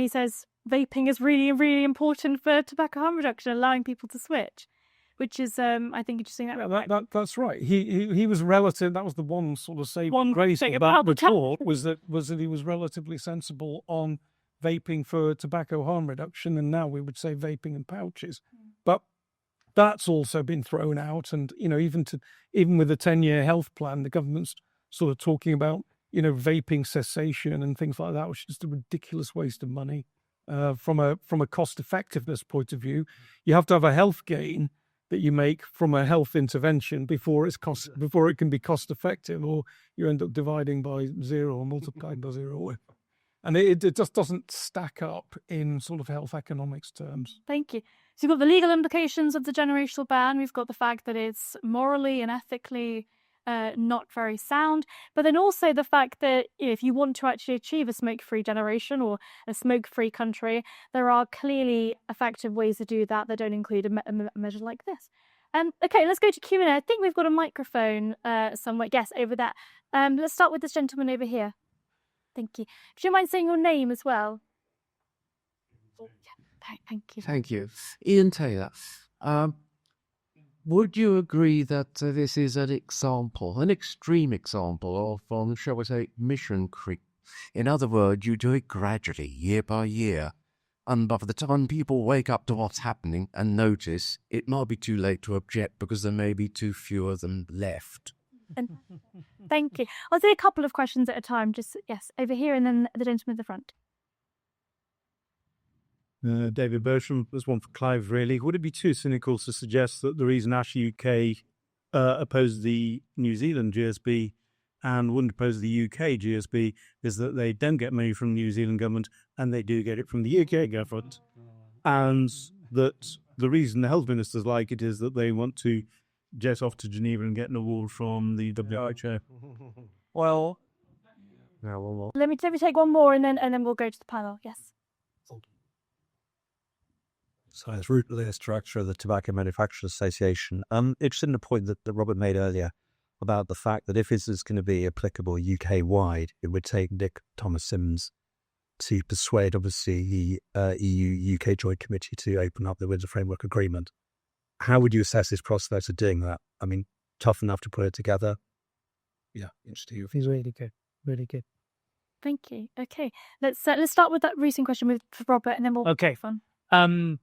says vaping is really, really important for tobacco harm reduction, allowing people to switch, which is, I think, interesting. Yeah, that's right. He was relative. That was the one sort of saving grace thing of about that the report was that he was relatively sensible on vaping for tobacco harm reduction, and now we would say vaping and pouches. But that's also been thrown out, and even with the 10-year health plan, the government's sort of talking about vaping cessation and things like that, which is just a ridiculous waste of money. From a cost effectiveness point of view, you have to have a health gain that you make from a health intervention before it can be cost effective, or you end up dividing by zero or multiplying by zero. And it just doesn't stack up in sort of health economics terms. Thank you. So you've got the legal implications of the generational ban. We've got the fact that it's morally and ethically not very sound. But then also the fact that if you want to actually achieve a smoke-free generation or a smoke-free country, there are clearly effective ways to do that don't include a measure like this. Okay, let's go to Q&A. I think we've got a microphone somewhere. Yes, over there. Let's start with this gentleman over here. Thank you. Do you mind saying your name as well? Thank you. Thank you. Ian Taylor. Would you agree that this is an extreme example of, shall we say, mission creep? In other words, you do it gradually, year by year. And by the time people wake up to what's happening and notice, it might be too late to object because there may be too few of them left. Thank you. I'll do a couple of questions at a time. Just, yes, over here and then the gentleman at the front. David Bertram, there's one for Clive, really. Would it be too cynical to suggest that the reason ASH UK opposed the New Zealand GSB and wouldn't oppose the UK GSB is that they don't get money from the New Zealand government and they do get it from the UK government? And that the reason the health ministers like it is that they want to jet off to Geneva and get an award from the WHO. Well, Let me take one more and then we'll go to the panel. Yes. So it's rootless director of the Tobacco Manufacturers Association. Interested in the point that Robert made earlier about the fact that if this is going to be applicable UK-wide, it would take Nick Thomas-Sims to persuade, obviously, the EU-UK Joint Committee to open up the Windsor Framework Agreement. How would you assess his prospects of doing that? I mean, tough enough to put it together? Yeah, interesting. he's really good. Really good. Thank you. Okay, let's start with that recent question for Robert, and then we'll Okay. move on.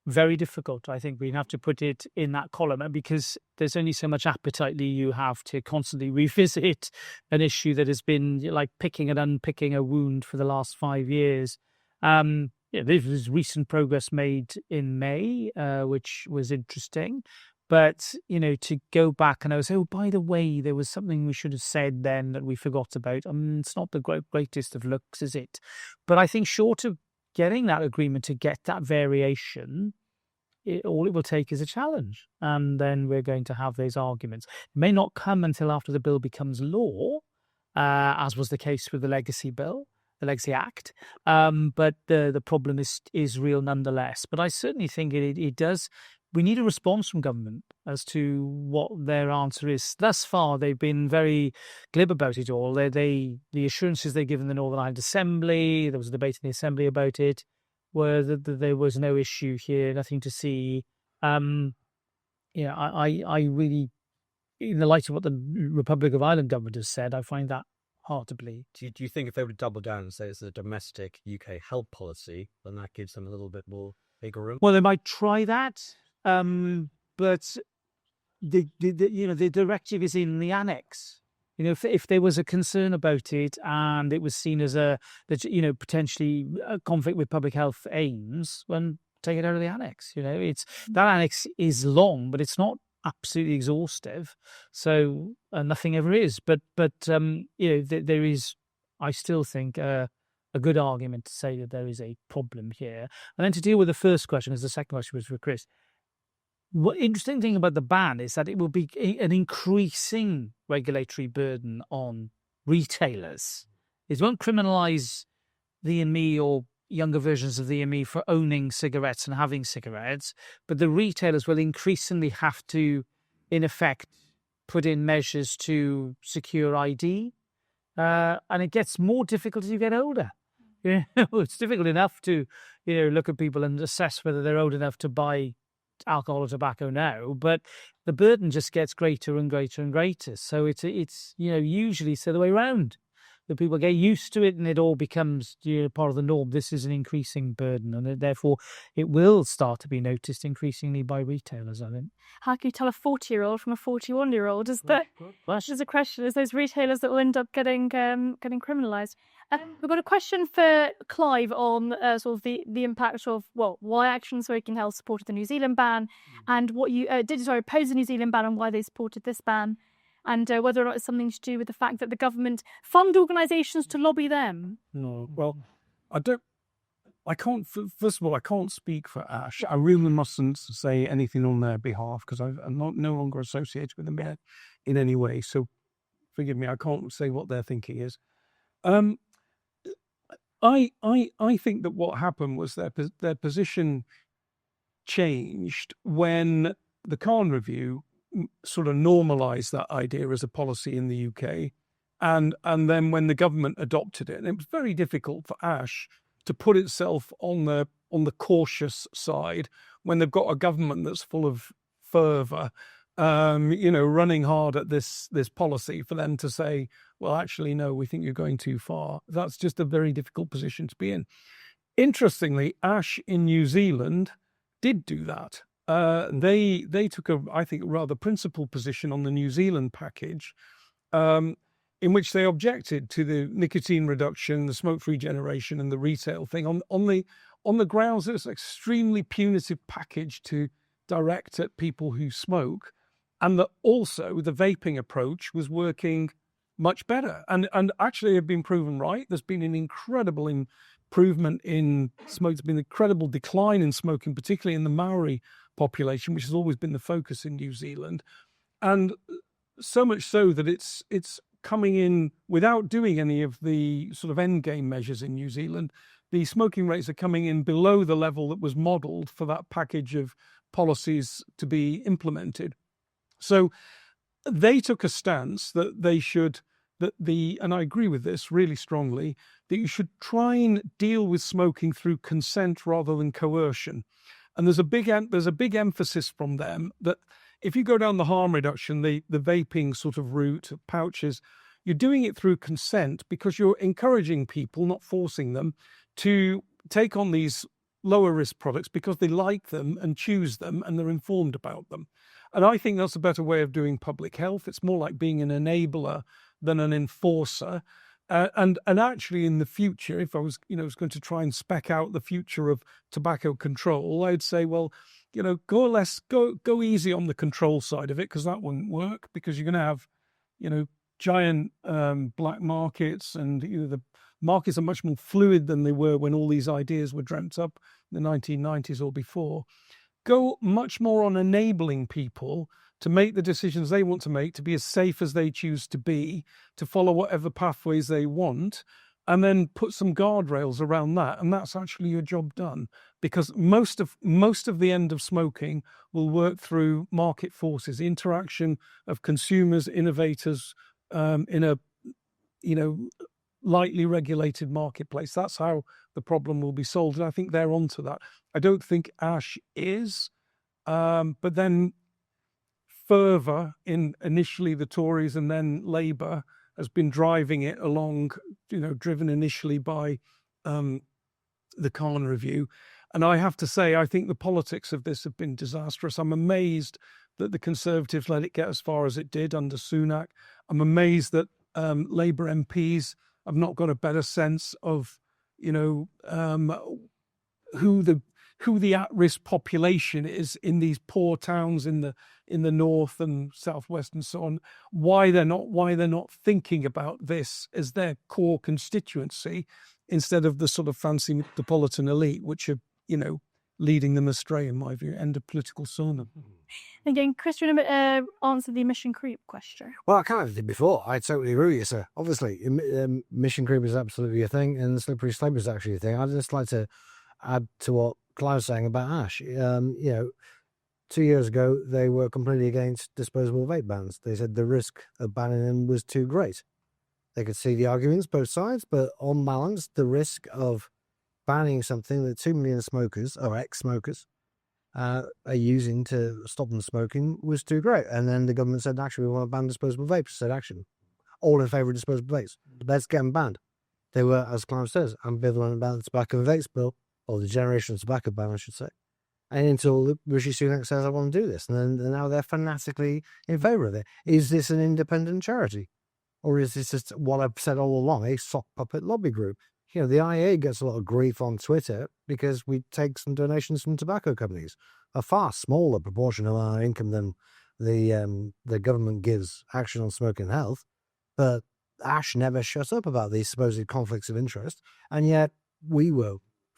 Very difficult. I think we have to put it in that column because there's only so much appetite that you have to constantly revisit an issue that has been like picking and unpicking a wound for the last 5 years. There's recent progress made in May, which was interesting. But, to go back and I was, oh, by the way, there was something we should have said then that we forgot about. It's not the greatest of looks, is it? But I think short of getting that agreement to get that variation, all it will take is a challenge. And then we're going to have those arguments. It may not come until after the bill becomes law, as was the case with the Legacy Bill, the Legacy Act. But the problem is real nonetheless. But I certainly think it does. We need a response from government as to what their answer is. Thus far, they've been very glib about it all. The assurances they give in the Northern Ireland Assembly, there was a debate in the Assembly about it, were that there was no issue here, nothing to see. I really, in the light of what the Republic of Ireland government has said, I find that hard to believe. Do you think if they would double down and say it's a domestic UK health policy, then that gives them a little bit more bigger room? Well, they might try that. But the directive is in the annex. If there was a concern about it and it was seen as potentially a conflict with public health aims, then take it out of the annex. It's that annex is long, but it's not absolutely exhaustive. So nothing ever is. But there is, I still think, a good argument to say that there is a problem here. And then to deal with the first question, as the second question was for Chris. What interesting thing about the ban is that it will be an increasing regulatory burden on retailers. It won't criminalise the EME or younger versions of the EME for owning cigarettes and having cigarettes, but the retailers will increasingly have to, in effect, put in measures to secure ID, and it gets more difficult as you get older. It's difficult enough to look at people and assess whether they're old enough to buy alcohol or tobacco now, but the burden just gets greater and greater and greater. So it's usually it's the other way around. The people get used to it and it all becomes part of the norm. This is an increasing burden, and therefore it will start to be noticed increasingly by retailers, I think. How can you tell a 40-year-old from a 41-year-old? Is a question. Is those retailers that will end up getting criminalised? We've got a question for Clive on sort of the impact of why Action Smoking Health supported the New Zealand ban, and what you oppose the New Zealand ban and why they supported this ban, and whether or not it's something to do with the fact that the government fund organisations to lobby them. No, well, I can't. First of all, I can't speak for ASH. I really mustn't say anything on their behalf because I'm no longer associated with them in any way. So, forgive me. I can't say what their thinking is. I think that what happened was their position changed when the Khan Review sort of normalised that idea as a policy in the UK, and then when the government adopted it, and it was very difficult for ASH to put itself on the cautious side when they've got a government that's full of fervour, running hard at this policy, for them to say, well, actually, no, we think you're going too far. That's just a very difficult position to be in. Interestingly, ASH in New Zealand did do that. They took I think, rather principled position on the New Zealand package, in which they objected to the nicotine reduction, the smoke-free generation, and the retail thing on the grounds that it's an extremely punitive package to direct at people who smoke, and that also the vaping approach was working much better. And actually, have been proven right. There's been an incredible improvement in smoke. There's been an incredible decline in smoking, particularly in the Maori population, which has always been the focus in New Zealand, and so much so that it's coming in without doing any of the sort of end game measures in New Zealand. The smoking rates are coming in below the level that was modelled for that package of policies to be implemented. So they took a stance that and I agree with this really strongly, that you should try and deal with smoking through consent rather than coercion. And there's a big emphasis from them that if you go down the harm reduction, the vaping sort of route of pouches, you're doing it through consent because you're encouraging people, not forcing them, to take on these lower risk products because they like them and choose them and they're informed about them. And I think that's a better way of doing public health. It's more like being an enabler than an enforcer. And actually, in the future, if I was going to try and spec out the future of tobacco control, I'd say, well, go easy on the control side of it, because that wouldn't work, because you're going to have, giant black markets, and the markets are much more fluid than they were when all these ideas were dreamt up in the 1990s or before. Go much more on enabling people to make the decisions they want to make, to be as safe as they choose to be, to follow whatever pathways they want, and then put some guardrails around that. And that's actually your job done, because most of the end of smoking will work through market forces, the interaction of consumers, innovators, in a, lightly regulated marketplace. That's how the problem will be solved. And I think they're onto that. I don't think ASH is, but then further in initially the Tories and then Labour has been driving it along, driven initially by the Khan Review. And I have to say, I think the politics of this have been disastrous. I'm amazed that the Conservatives let it get as far as it did under Sunak. I'm amazed that Labour MPs have not got a better sense of, who the at-risk population is in these poor towns in the north and southwest and so on. Why they're not thinking about this as their core constituency, instead of the sort of fancy metropolitan elite, which are leading them astray, in my view. End of political sauna. Again, Chris, you want to answer the emission creep question? Well, I kind of did before. I totally agree with you, sir. Obviously, emission creep is absolutely a thing, and slippery slope is actually a thing. I'd just like to add to what Clive's saying about ASH. 2 years ago, they were completely against disposable vape bans. They said the risk of banning them was too great. They could see the arguments, both sides, but on balance, the risk of banning something that 2 million smokers, or ex-smokers, are using to stop them smoking was too great. And then the government said, actually, we want to ban disposable vapes. Said, action, all in favour of disposable vapes. Let's get them banned. They were, as Clive says, ambivalent about the Tobacco and Vapes Bill, or the generation of tobacco ban, I should say. And until Rishi Sunak says, I want to do this. And then now they're fanatically in favour of it. Is this an independent charity? Or is this just what I've said all along, a sock puppet lobby group? You know, the IEA gets a lot of grief on Twitter because we take some donations from tobacco companies, a far smaller proportion of our income than the government gives Action on Smoking and Health. But ASH never shut up about these supposed conflicts of interest. And yet we were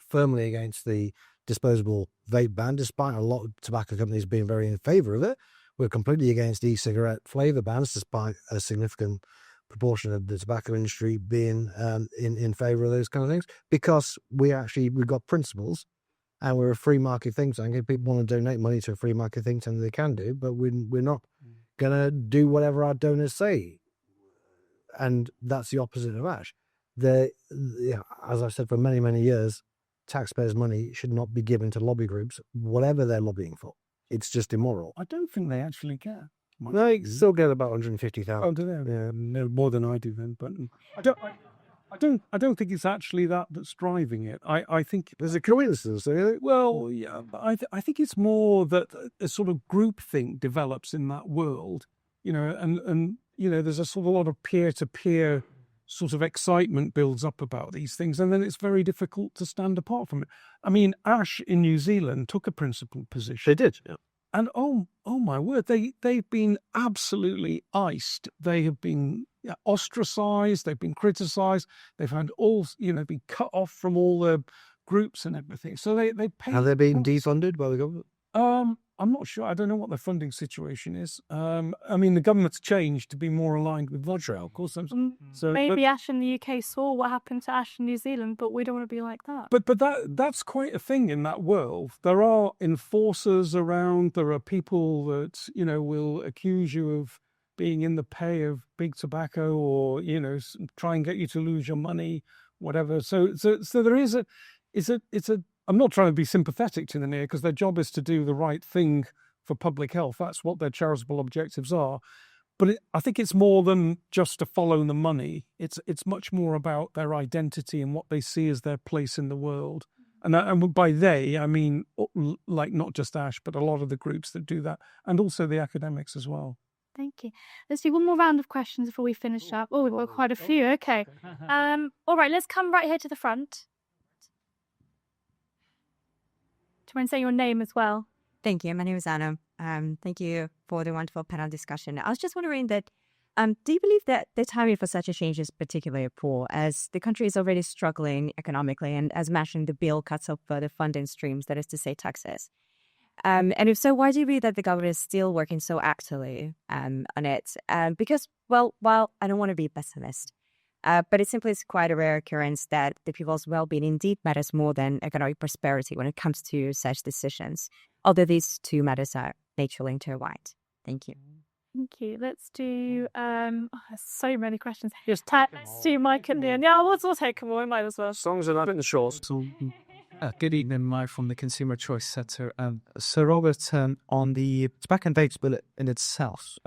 firmly against the disposable vape ban, despite a lot of tobacco companies being very in favour of it. We're completely against e-cigarette flavour bans, despite a significant proportion of the tobacco industry being in favour of those kind of things, because we've got principles, and we're a free market think tank. If people want to donate money to a free market think tank, they can do, but we're not going to do whatever our donors say. And that's the opposite of ASH. As I've said for many, many years, taxpayers' money should not be given to lobby groups, whatever they're lobbying for. It's just immoral. I don't think they actually care. They still get about 150,000. Oh, do they? Yeah. No, more than I do then. But I don't think it's actually that's driving it. I think There's a coincidence. well, yeah, but I think it's more that a sort of groupthink develops in that world, and there's a sort of a lot of peer-to-peer sort of excitement builds up about these things, and then it's very difficult to stand apart from it. I mean, ASH in New Zealand took a principled position. They did. Yeah. And oh my word, they've been absolutely iced. They have been ostracized. They've been criticized. They've had been cut off from all the groups and everything. So they pay. Have they been defunded by the government? I'm not sure. I don't know what their funding situation is. I mean, the government's changed to be more aligned with Montreal, of course. Maybe ASH in the UK saw what happened to ASH in New Zealand, but we don't want to be like that. But that's quite a thing in that world. There are enforcers around. There are people that will accuse you of being in the pay of big tobacco, or try and get you to lose your money, whatever. So there is it's a. I'm not trying to be sympathetic to them here, because their job is to do the right thing for public health. That's what their charitable objectives are. But I think it's more than just to follow the money. It's much more about their identity and what they see as their place in the world. And by they, I mean, like, not just ASH, but a lot of the groups that do that, and also the academics as well. Thank you. Let's do one more round of questions before we finish up. Oh, we've got quite a few. Okay. All right, let's come right here to the front. Do you mind saying your name as well? Thank you. My name is Anna. Thank you for the wonderful panel discussion. I was just wondering that, do you believe that the timing for such a change is particularly poor, as the country is already struggling economically, and as mentioned, the bill cuts off further funding streams, that is to say taxes? And if so, why do you believe that the government is still working so actively on it? Because, well, while I don't want to be a pessimist, but it simply is quite a rare occurrence that the people's well-being indeed matters more than economic prosperity when it comes to such decisions, although these two matters are naturally intertwined. Thank you. Thank you. Let's do there's so many questions. Let's do Mike and Leon. Yeah, we'll take them all. We might as well. Songs are not in the shorts. Good evening, Mike from the Consumer Choice Centre. Sir Robert, on the Tobacco and Vapes Bill in itself,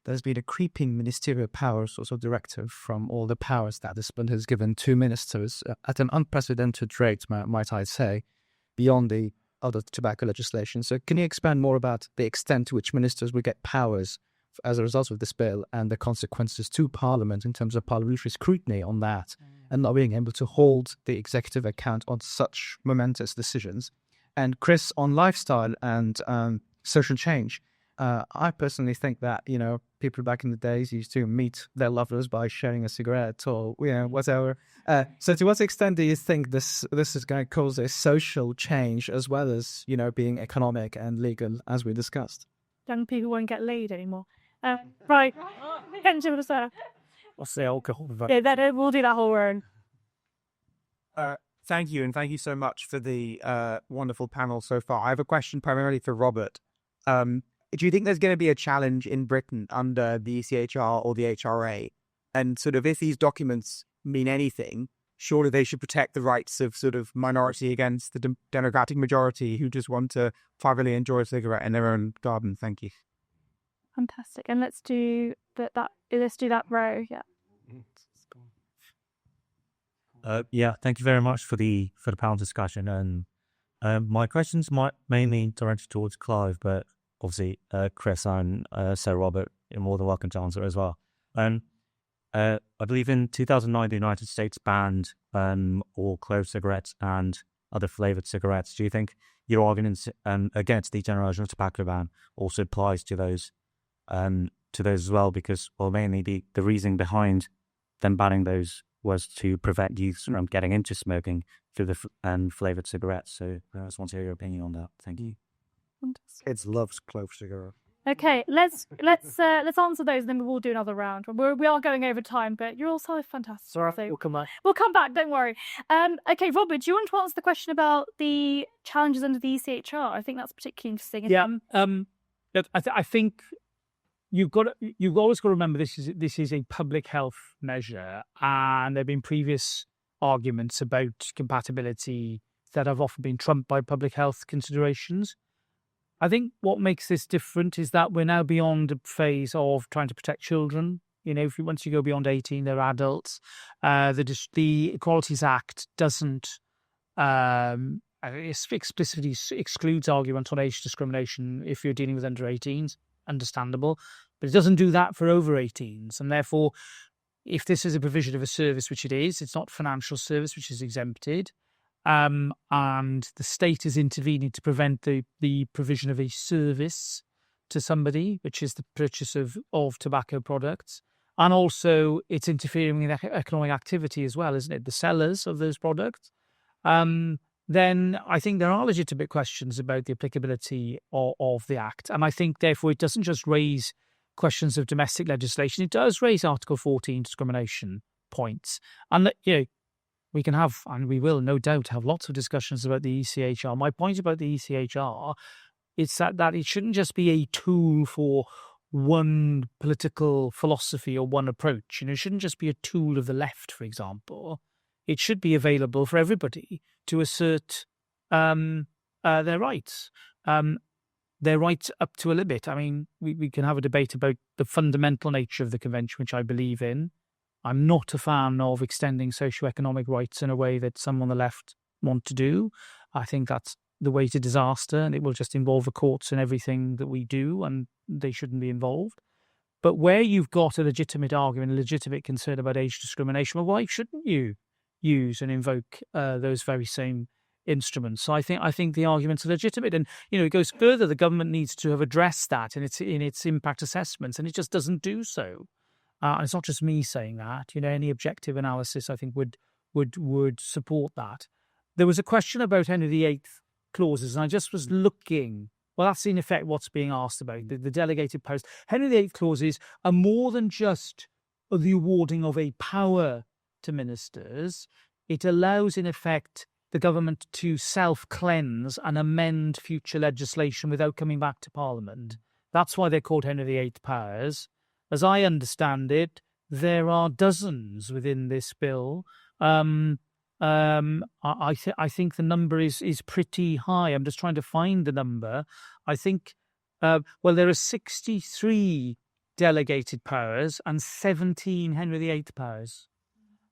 there's been a creeping ministerial power sort of directive from all the powers that this bill has given to ministers at an unprecedented rate, might I say, beyond the other tobacco legislation. So can you expand more about the extent to which ministers will get powers as a result of this bill, and the consequences to Parliament in terms of parliamentary scrutiny on that, and not being able to hold the executive account on such momentous decisions? And Chris, on lifestyle and social change, I personally think that, people back in the days used to meet their lovers by sharing a cigarette or, whatever. So to what extent do you think this is going to cause a social change as well as, being economic and legal, as we discussed? Young people won't get laid anymore. Right. Kenji, what is that? What's the alcohol? Yeah, we'll do that whole round. Thank you, and thank you so much for the wonderful panel so far. I have a question primarily for Robert. Do you think there's going to be a challenge in Britain under the ECHR or the HRA? And sort of, if these documents mean anything, surely they should protect the rights of sort of minority against the democratic majority who just want to privately enjoy a cigarette in their own garden. Thank you. Fantastic. And let's do that row. Yeah. Yeah, thank you very much for the panel discussion. And my questions might mainly directed towards Clive, but obviously Chris and Sir Robert, you're more than welcome to answer as well. I believe in 2009 the United States banned all clove cigarettes and other flavored cigarettes. Do you think your arguments against the general tobacco ban also applies to those as well? Because, well, mainly the reason behind them banning those was to prevent youth from getting into smoking through the flavored cigarettes. So I just want to hear your opinion on that. Thank you. Kids loves clove cigarette. Okay, let's answer those, and then we will do another round. We are going over time, but you're also fantastic. Sorry, we'll come back. We'll come back. Don't worry. Okay, Robert, do you want to answer the question about the challenges under the ECHR? I think that's particularly interesting. Yeah. I think you've always got to remember this is a public health measure, and there have been previous arguments about compatibility that have often been trumped by public health considerations. I think what makes this different is that we're now beyond a phase of trying to protect children. You know, once you go beyond 18, they're adults. The Equalities Act doesn't explicitly excludes argument on age discrimination if you're dealing with under 18s. Understandable, but it doesn't do that for over 18s, and therefore, if this is a provision of a service, which it is, it's not financial service, which is exempted. And the state is intervening to prevent the provision of a service to somebody, which is the purchase of tobacco products. And also it's interfering with economic activity as well, isn't it? The sellers of those products. Then I think there are legitimate questions about the applicability of the Act. And I think, therefore, it doesn't just raise questions of domestic legislation. It does raise Article 14 discrimination points. And, we can have, and we will no doubt have lots of discussions about the ECHR. My point about the ECHR is that it shouldn't just be a tool for one political philosophy or one approach. It shouldn't just be a tool of the left, for example. It should be available for everybody to assert their rights. Their rights up to a limit. I mean, we can have a debate about the fundamental nature of the convention, which I believe in. I'm not a fan of extending socioeconomic rights in a way that some on the left want to do. I think that's the way to disaster, and it will just involve the courts in everything that we do, and they shouldn't be involved. But where you've got a legitimate argument, a legitimate concern about age discrimination, well, why shouldn't you use and invoke those very same instruments? So I think the arguments are legitimate, and it goes further. The government needs to have addressed that in its impact assessments, and it just doesn't do so. And it's not just me saying that. Any objective analysis, I think, would support that. There was a question about Henry VIII clauses, and I just was looking. Well, that's in effect what's being asked about, the delegated powers. Henry VIII clauses are more than just the awarding of a power to ministers. It allows, in effect, the government to self-cleanse and amend future legislation without coming back to Parliament. That's why they're called Henry VIII powers. As I understand it, there are dozens within this bill. I think the number is pretty high. I'm just trying to find the number. I think, there are 63 delegated powers and 17 Henry VIII powers.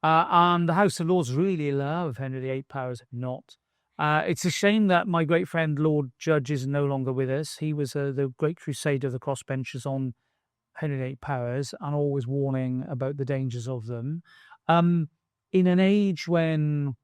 And the House of Lords really love Henry VIII powers, not. It's a shame that my great friend Lord Judge is no longer with us. He was the great crusader of the crossbenchers on Henry VIII powers and always warning about the dangers of them. In an age when,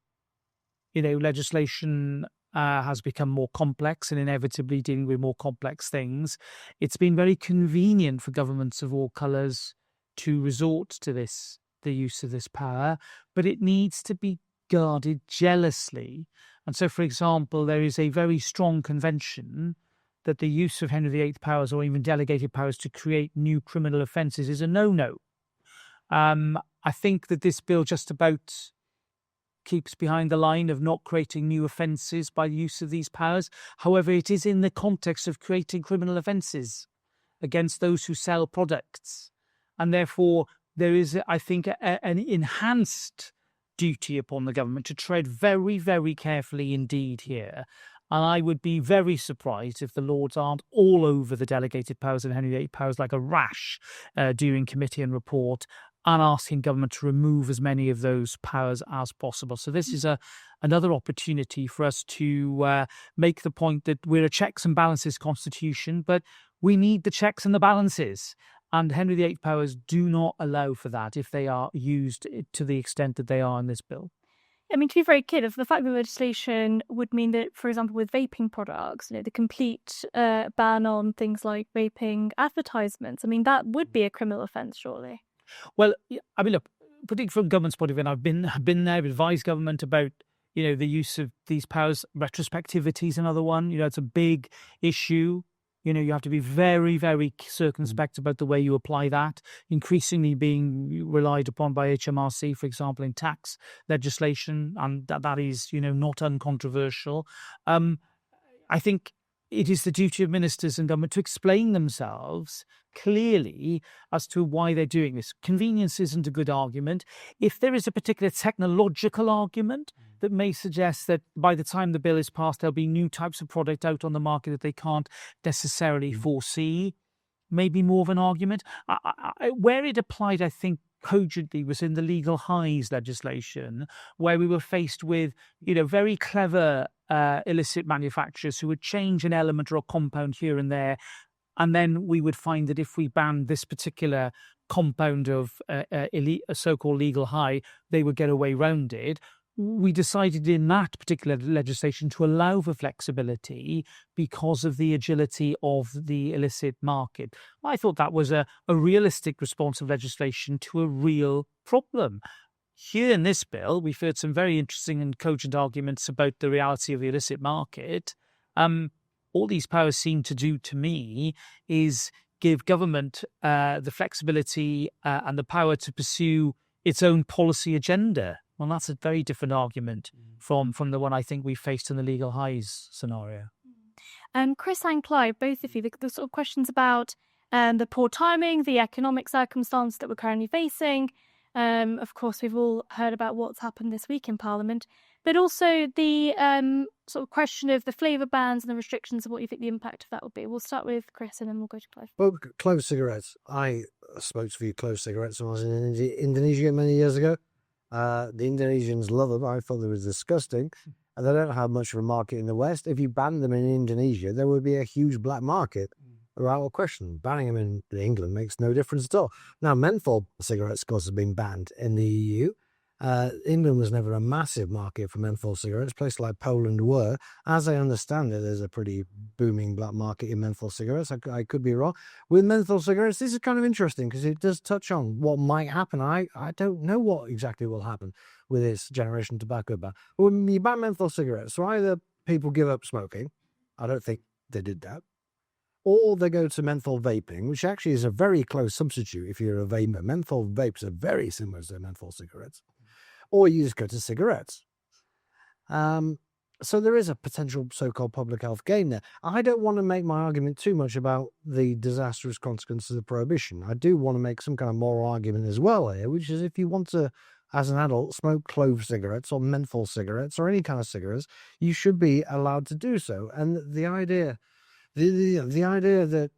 legislation has become more complex and inevitably dealing with more complex things, it's been very convenient for governments of all colours to resort to the use of this power, but it needs to be guarded jealously. And so, for example, there is a very strong convention that the use of Henry VIII powers or even delegated powers to create new criminal offences is a no-no. I think that this bill just about keeps behind the line of not creating new offences by the use of these powers. However, it is in the context of creating criminal offences against those who sell products. And therefore, there is, I think, an enhanced duty upon the government to tread very, very carefully indeed here. And I would be very surprised if the Lords aren't all over the delegated powers and Henry VIII powers like a rash during committee and report, and asking government to remove as many of those powers as possible. So this is another opportunity for us to make the point that we're a checks and balances constitution, but we need the checks and the balances. And Henry VIII powers do not allow for that if they are used to the extent that they are in this bill. I mean, to be very clear, the fact that legislation would mean that, for example, with vaping products, the complete ban on things like vaping advertisements, I mean, that would be a criminal offence, surely. Well, I mean, look, particularly from government's point of view, and I've been there, advised government about, the use of these powers. Retrospectivity is another one. It's a big issue. You have to be very, very circumspect about the way you apply that, increasingly being relied upon by HMRC, for example, in tax legislation, and that is, not uncontroversial. I think it is the duty of ministers and government to explain themselves clearly as to why they're doing this. Convenience isn't a good argument. If there is a particular technological argument that may suggest that by the time the bill is passed, there'll be new types of product out on the market that they can't necessarily foresee, maybe more of an argument. Where it applied, I think, cogently was in the legal highs legislation, where we were faced with, very clever illicit manufacturers who would change an element or a compound here and there. And then we would find that if we banned this particular compound of a so-called legal high, they would get away round it. We decided in that particular legislation to allow for flexibility because of the agility of the illicit market. I thought that was a realistic response of legislation to a real problem. Here in this bill, we've heard some very interesting and cogent arguments about the reality of the illicit market. All these powers seem to do to me is give government the flexibility and the power to pursue its own policy agenda. Well, that's a very different argument from the one I think we faced in the legal highs scenario. Chris and Clive, both of you, the sort of questions about the poor timing, the economic circumstance that we're currently facing. Of course, we've all heard about what's happened this week in Parliament, but also the sort of question of the flavour bans and the restrictions and what you think the impact of that would be. We'll start with Chris and then we'll go to Clive. Well, clove cigarettes. I smoked a few clove cigarettes when I was in Indonesia many years ago. The Indonesians love them. I thought they were disgusting. And they don't have much of a market in the West. If you banned them in Indonesia, there would be a huge black market. Without question. Banning them in England makes no difference at all. Now, menthol cigarettes, of course, have been banned in the EU. England was never a massive market for menthol cigarettes. Places like Poland were. As I understand it, there's a pretty booming black market in menthol cigarettes. I could be wrong. With menthol cigarettes, this is kind of interesting because it does touch on what might happen. I don't know what exactly will happen with this generation tobacco ban. But when you ban menthol cigarettes, so either people give up smoking, I don't think they did that, or they go to menthol vaping, which actually is a very close substitute if you're a vapor. Menthol vapes are very similar to menthol cigarettes. Or you just go to cigarettes. So there is a potential so-called public health gain there. I don't want to make my argument too much about the disastrous consequences of prohibition. I do want to make some kind of moral argument as well here, which is if you want to, as an adult, smoke clove cigarettes or menthol cigarettes or any kind of cigarettes, you should be allowed to do so. And the idea... The idea that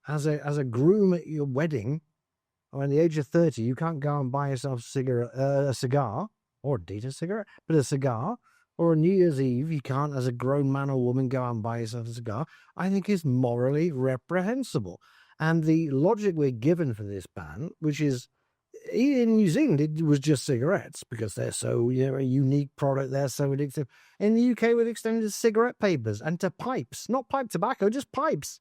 as a groom at your wedding, or at the age of 30, you can't go and buy yourself a cigar, or indeed a cigarette, but a cigar, or on New Year's Eve, you can't, as a grown man or woman, go and buy yourself a cigar, I think is morally reprehensible. And the logic we're given for this ban, which is, in New Zealand, it was just cigarettes because they're so, a unique product. They're so addictive. In the UK, we've extended to cigarette papers and to pipes, not pipe tobacco, just pipes.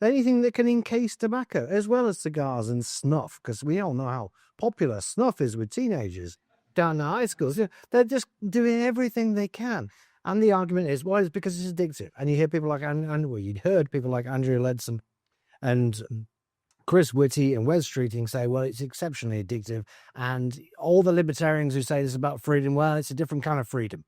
Anything that can encase tobacco, as well as cigars and snuff, because we all know how popular snuff is with teenagers down the high schools. They're just doing everything they can. And the argument is, well, it's because it's addictive. And you hear people like, you'd heard people like Andrea Leadsom and Chris Whitty and Wes Streeting say, well, it's exceptionally addictive. And all the libertarians who say this about freedom, well, it's a different kind of freedom.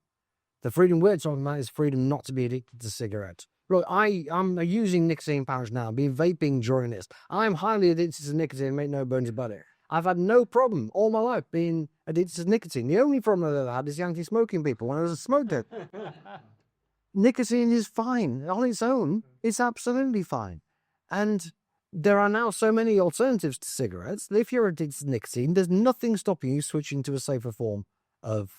The freedom we're talking about is freedom not to be addicted to cigarettes. Look, I'm using nicotine pouch now, been vaping during this. I'm highly addicted to nicotine, make no bones about it. I've had no problem all my life being addicted to nicotine. The only problem I've ever had is the anti-smoking people when I was a smoker. Nicotine is fine on its own. It's absolutely fine. And there are now so many alternatives to cigarettes that if you're addicted to nicotine, there's nothing stopping you switching to a safer form of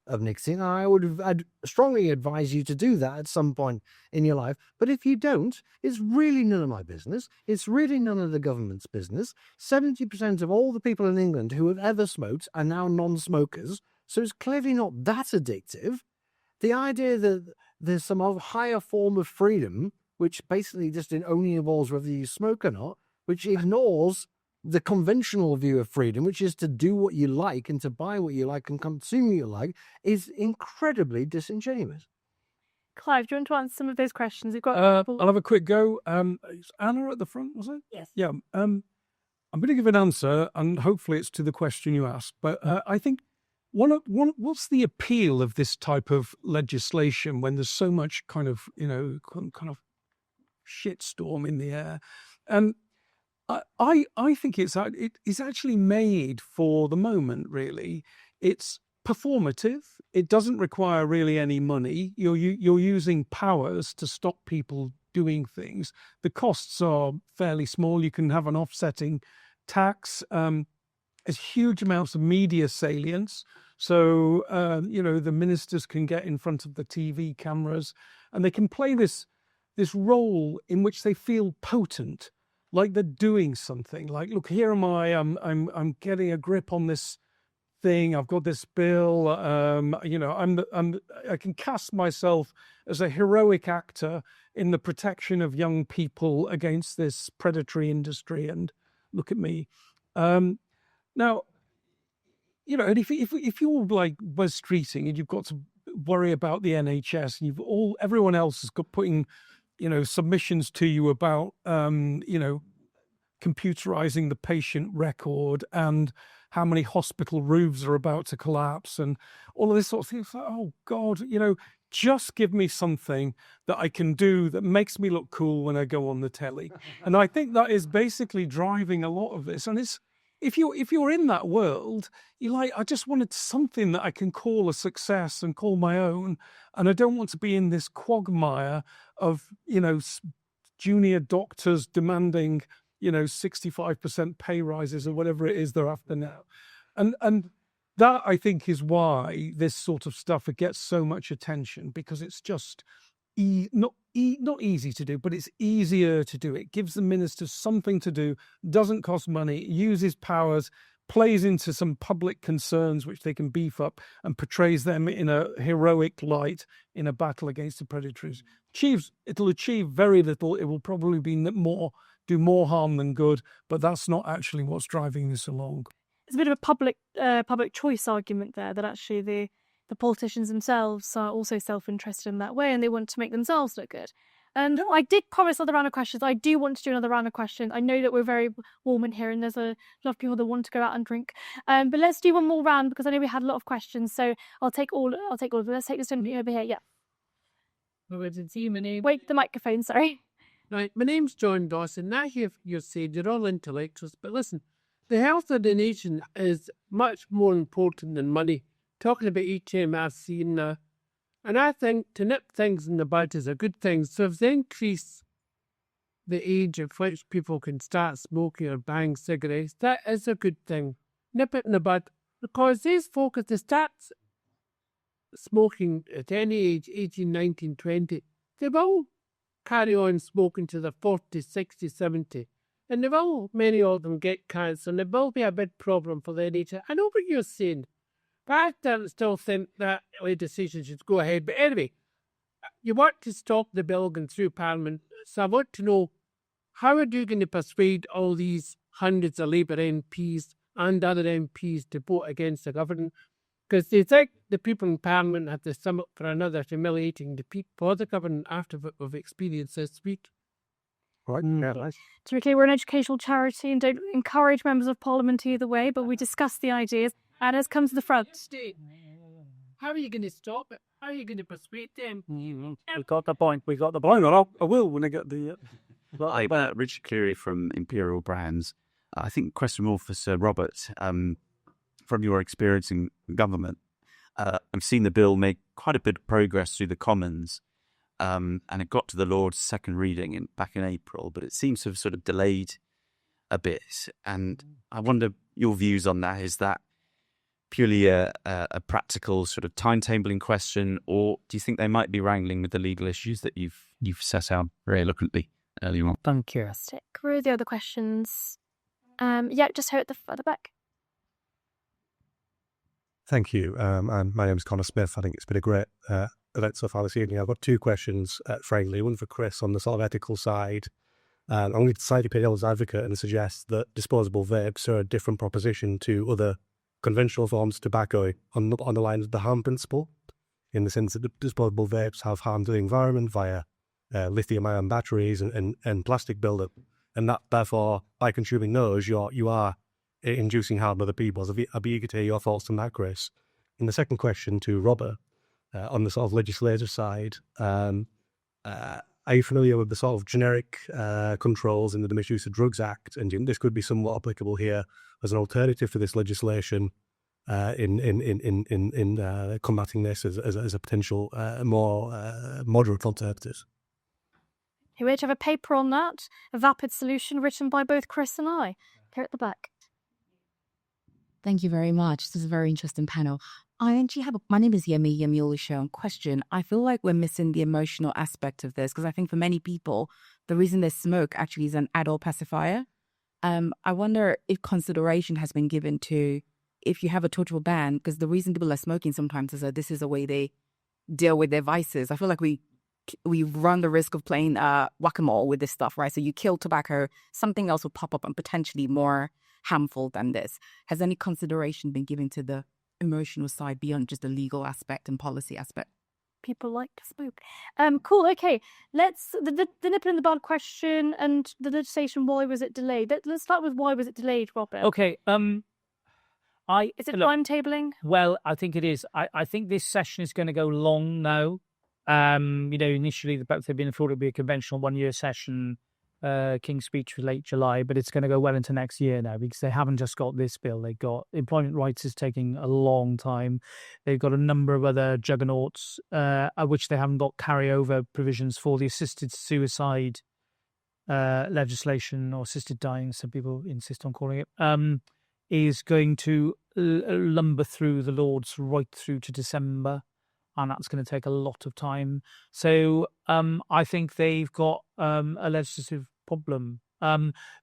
nicotine. And I'd strongly advise you to do that at some point in your life. But if you don't, it's really none of my business. It's really none of the government's business. 70% of all the people in England who have ever smoked are now non-smokers. So it's clearly not that addictive. The idea that there's some higher form of freedom, which basically just only involves whether you smoke or not, which ignores the conventional view of freedom, which is to do what you like and to buy what you like and consume what you like, is incredibly disingenuous. Clive, do you want to answer some of those questions? We've got. I'll have a quick go. Is Anna at the front, was it? Yes. Yeah. I'm going to give an answer, and hopefully it's to the question you asked. But I think what's the appeal of this type of legislation when there's so much kind of shitstorm in the air? And I think it's actually made for the moment, really. It's performative. It doesn't require really any money. You're using powers to stop people doing things. The costs are fairly small. You can have an offsetting tax. There's huge amounts of media salience. So, the ministers can get in front of the TV cameras and they can play this role in which they feel potent, like they're doing something. Like, look, here am I. I'm getting a grip on this thing. I've got this bill. I can cast myself as a heroic actor in the protection of young people against this predatory industry. And look at me. Now, and if you're like buzz streeting and you've got to worry about the NHS and everyone else has got putting, submissions to you about, computerizing the patient record and how many hospital roofs are about to collapse and all of this sort of thing. It's like, oh God, just give me something that I can do that makes me look cool when I go on the telly. And I think that is basically driving a lot of this. And it's, if you're in that world, you're like, I just wanted something that I can call a success and call my own. And I don't want to be in this quagmire of, junior doctors demanding, 65% pay rises or whatever it is they're after now. And that, I think, is why this sort of stuff, it gets so much attention, because it's just not easy to do, but it's easier to do. It gives the ministers something to do, doesn't cost money, uses powers, plays into some public concerns which they can beef up and portrays them in a heroic light in a battle against the predators. It'll achieve very little. It will probably do more harm than good, but that's not actually what's driving this along. It's a bit of a public choice argument there, that actually the politicians themselves are also self-interested in that way and they want to make themselves look good. And I did promise another round of questions. I do want to do another round of questions. I know that we're very warm in here and there's a lot of people that want to go out and drink. But let's do one more round because I know we had a lot of questions. So I'll take all of them. Let's take this one over here. Yeah. Wait, the microphone, sorry. Right, my name's John Dawson. Now you said you're all intellectuals, but listen, the health of the nation is much more important than money. Talking about HMRC and I think to nip things in the bud is a good thing. So if they increase the age at which people can start smoking or buying cigarettes, that is a good thing. Nip it in the bud, because these folk, if they start smoking at any age, 18, 19, 20, they will carry on smoking to their 40, 60, 70. And they will, many of them, get cancer, and it will be a big problem for the NHS. I know what you're saying, but I still think that decision should go ahead. But anyway, you want to stop the bill going through Parliament, so I want to know, how are you going to persuade all these hundreds of Labour MPs and other MPs to vote against the government? Because they think the people in Parliament have to sum up for another humiliating defeat for the government after what we've experienced this week. Right, yeah, nice. To be clear, we're an educational charity and don't encourage members of Parliament either way, but we discuss the ideas. Anna's come to the front. How are you going to stop it? How are you going to persuade them? We've got the point. I will when I get the... Hi, Richard Cleary from Imperial Brands. I think question more for Sir Robert. from your experience in government, I've seen the bill make quite a bit of progress through the Commons, and it got to the Lords' second reading back in April, but it seems to have sort of delayed a bit. And I wonder your views on that. Is that purely a practical sort of timetabling question, or do you think they might be wrangling with the legal issues that you've set out very eloquently earlier on? Thank you. Stick through the other questions. Yeah, just here at the back. Thank you. My name is Connor Smith. I think it's been a great event so far this evening. I've got two questions, frankly. One for Chris on the sort of ethical side. I'm going to slightly play devil's advocate and suggest that disposable vapes are a different proposition to other conventional forms of tobacco on the lines of the harm principle, in the sense that disposable vapes have harm to the environment via lithium-ion batteries and plastic buildup, and that therefore, by consuming those, you are inducing harm to other people. So I'd be eager to hear your thoughts on that, Chris. And the second question to Robert, on the sort of legislative side, are you familiar with the sort of generic controls in the Misuse of Drugs Act? And this could be somewhat applicable here as an alternative to this legislation in combating this as a potential more moderate alternative. We have a paper on that, a vapid solution written by both Chris and I. Here at the back. Thank you very much. This is a very interesting panel. I actually have my name is Yemi Ulisho. Question. I feel like we're missing the emotional aspect of this, because I think for many people, the reason they smoke actually is an adult pacifier. I wonder if consideration has been given to if you have a total ban, because the reason people are smoking sometimes is that this is a way they deal with their vices. I feel like we run the risk of playing whack-a-mole with this stuff, right? So you kill tobacco, something else will pop up and potentially more harmful than this. Has any consideration been given to the emotional side beyond just the legal aspect and policy aspect? People like to smoke. Cool. Okay, let's the nipple in the bud question and the legislation. Why was it delayed? Let's start with why was it delayed, Robert? Okay. Is it timetabling? Well, I think it is. I think this session is going to go long now. Initially they've been thought it'd be a conventional 1-year session. King's Speech was late July, but it's going to go well into next year now, because they haven't just got this bill. They got employment rights is taking a long time. They've got a number of other juggernauts, which they haven't got carryover provisions for. The assisted suicide legislation, or assisted dying, some people insist on calling it, is going to lumber through the Lords right through to December. And that's going to take a lot of time. So I think they've got a legislative problem.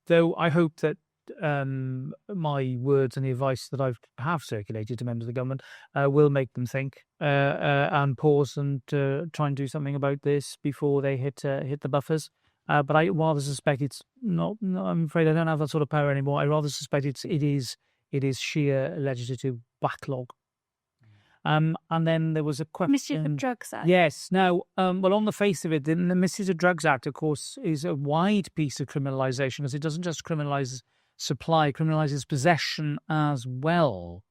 Though I hope that my words and the advice that I have circulated to members of the government will make them think and pause and try and do something about this before they hit the buffers. But I rather suspect it's not. I'm afraid I don't have that sort of power anymore. I rather suspect it is sheer legislative backlog. And then there was a question. Misuse of Drugs Act. Yes. Now, well, on the face of it, the Misuse of Drugs Act, of course, is a wide piece of criminalisation, because it doesn't just criminalise supply, it criminalises possession as well.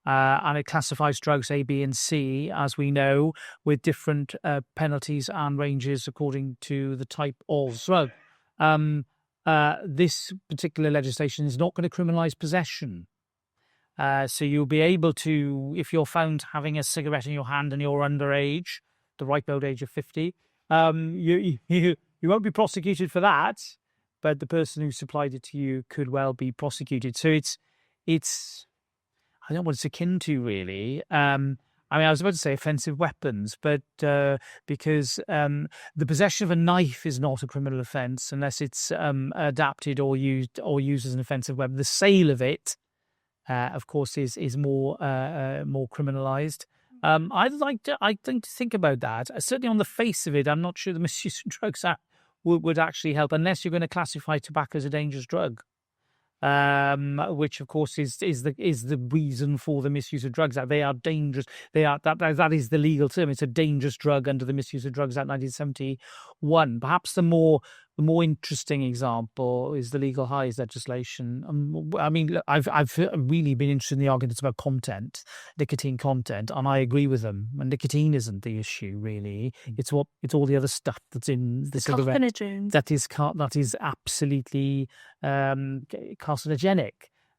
And it classifies drugs A, B, and C, as we know, with different penalties and ranges according to the type of drug. This particular legislation is not going to criminalise possession. So you'll be able to, if you're found having a cigarette in your hand and you're underage, the ripe old age of 50, you won't be prosecuted for that, but the person who supplied it to you could well be prosecuted. So it's I don't know what it's akin to, really. I was about to say offensive weapons, but because the possession of a knife is not a criminal offence unless it's adapted or used as an offensive weapon. The sale of it, of course, is more criminalised. I'd like to think about that. Certainly, on the face of it, I'm not sure the Misuse of Drugs Act would actually help, unless you're going to classify tobacco as a dangerous drug. Which of course is the reason for the Misuse of Drugs Act. They are dangerous. That is the legal term. It's a dangerous drug under the Misuse of Drugs Act 1971. Perhaps the more interesting example is the legal highs legislation. I've really been interested in the arguments about nicotine content, and I agree with them. And nicotine isn't the issue, really. It's all the other stuff that's in the cigarette that is absolutely carcinogenic,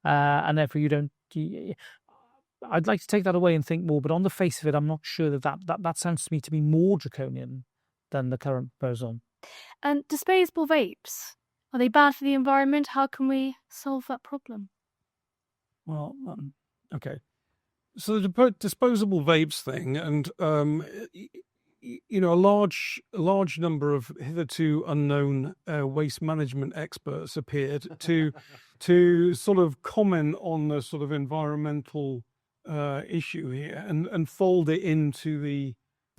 and therefore you don't. I'd like to take that away and think more, but on the face of it, I'm not sure that sounds to me to be more draconian than the current proposal. And disposable vapes, are they bad for the environment? How can we solve that problem? Well, okay. So the disposable vapes thing, and a large number of hitherto unknown waste management experts appeared to sort of comment on the sort of environmental issue here and fold it into the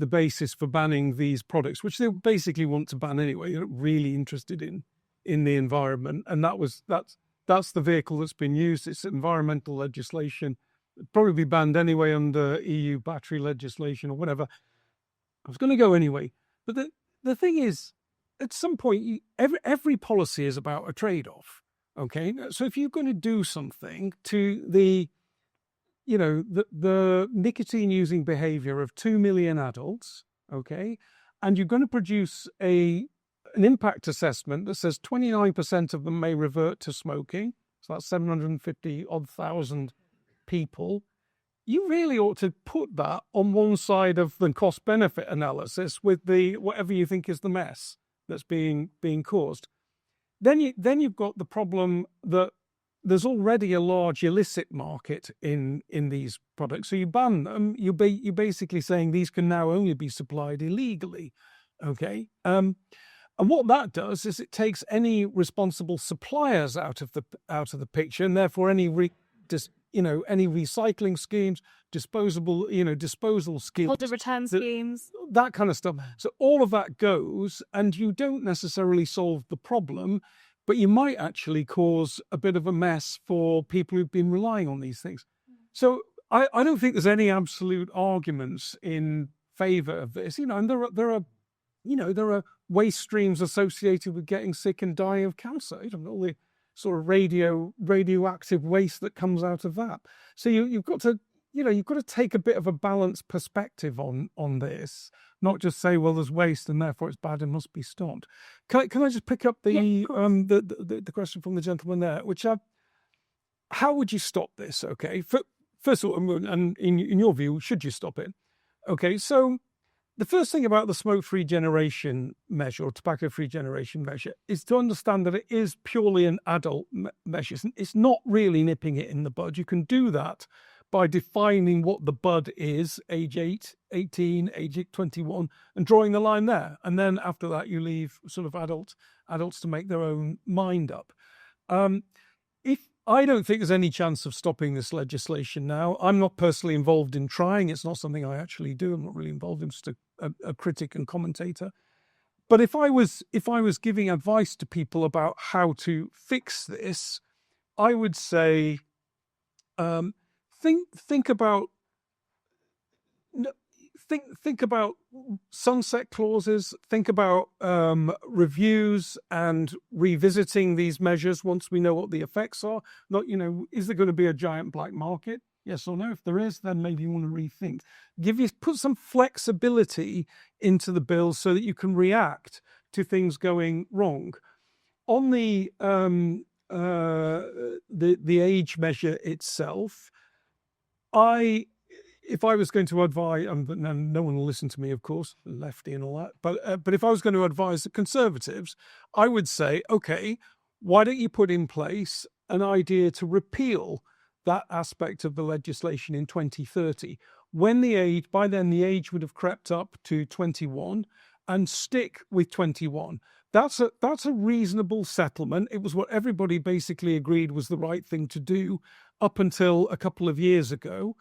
basis for banning these products, which they basically want to ban anyway. They're not really interested in the environment, and that's the vehicle that's been used. It's environmental legislation. It'd probably be banned anyway under EU battery legislation or whatever. I was going to go anyway, but the thing is, at some point, every policy is about a trade-off. Okay, so if you're going to do something to the nicotine using behavior of 2 million adults, okay, and you're going to produce an impact assessment that says 29% of them may revert to smoking, so that's 750,000 people, you really ought to put that on one side of the cost benefit analysis with the whatever you think is the mess that's being caused. Then you've got the problem that there's already a large illicit market in these products. So you ban them, you're basically saying these can now only be supplied illegally. Okay. And what that does is it takes any responsible suppliers out of the picture, and therefore any recycling schemes, disposal schemes, Hold return schemes, that kind of stuff. So all of that goes, and you don't necessarily solve the problem, but you might actually cause a bit of a mess for people who've been relying on these things. So I don't think there's any absolute arguments in favour of this. And there are waste streams associated with getting sick and dying of cancer. All the sort of radioactive waste that comes out of that. So you've got to take a bit of a balanced perspective on this, not just say, well, there's waste and therefore it's bad and must be stopped. Can I just pick up the question from the gentleman there, which how would you stop this? Okay, first of all, and in your view, should you stop it? Okay, so the first thing about the smoke-free generation measure or tobacco-free generation measure is to understand that it is purely an adult measure. It's not really nipping it in the bud. You can do that by defining what the bud is, age 18, age 21, and drawing the line there. And then after that, you leave sort of adults to make their own mind up. If I don't think there's any chance of stopping this legislation now. I'm not personally involved in trying. It's not something I actually do. I'm not really involved. I'm just a critic and commentator. But if I was giving advice to people about how to fix this, I would say, think about sunset clauses. Think about reviews and revisiting these measures once we know what the effects are. Not, is there going to be a giant black market? Yes or no? If there is, then maybe you want to rethink. Put some flexibility into the bill so that you can react to things going wrong. On the age measure itself, if I was going to advise, and no one will listen to me, of course, lefty and all that, but if I was going to advise the Conservatives, I would say, okay, why don't you put in place an idea to repeal that aspect of the legislation in 2030, by then the age would have crept up to 21, and stick with 21. That's a reasonable settlement. It was what everybody basically agreed was the right thing to do up until a couple of years ago.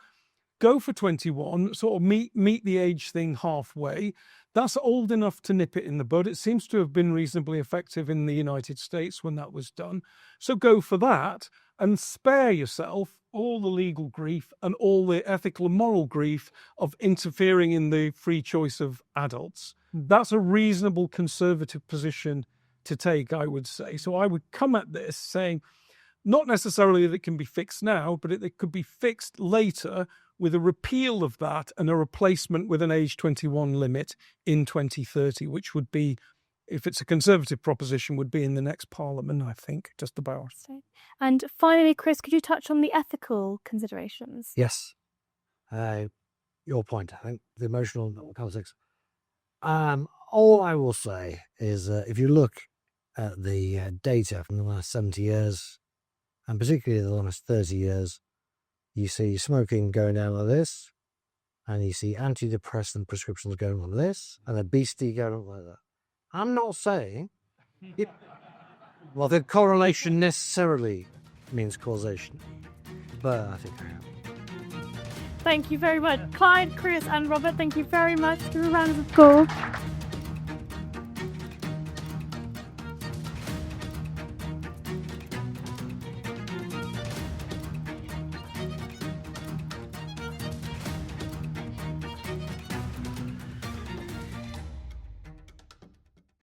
Go for 21, sort of meet the age thing halfway. That's old enough to nip it in the bud. It seems to have been reasonably effective in the United States when that was done. So go for that and spare yourself all the legal grief and all the ethical and moral grief of interfering in the free choice of adults. That's a reasonable Conservative position to take, I would say. So I would come at this saying, not necessarily that it can be fixed now, but it could be fixed later with a repeal of that and a replacement with an age 21 limit in 2030, which would be, if it's a Conservative proposition, would be in the next Parliament, I think, just about. And finally, Chris, could you touch on the ethical considerations? Yes. your point. I think the emotional context. All I will say is if you look at the data from the last 70 years, and particularly the last 30 years, you see smoking going down like this, and you see antidepressant prescriptions going like this, and obesity going up like that. I'm not saying the correlation necessarily means causation, but I think I am. Thank you very much. Clyde, Chris and Robert, thank you very much. Give a round of applause.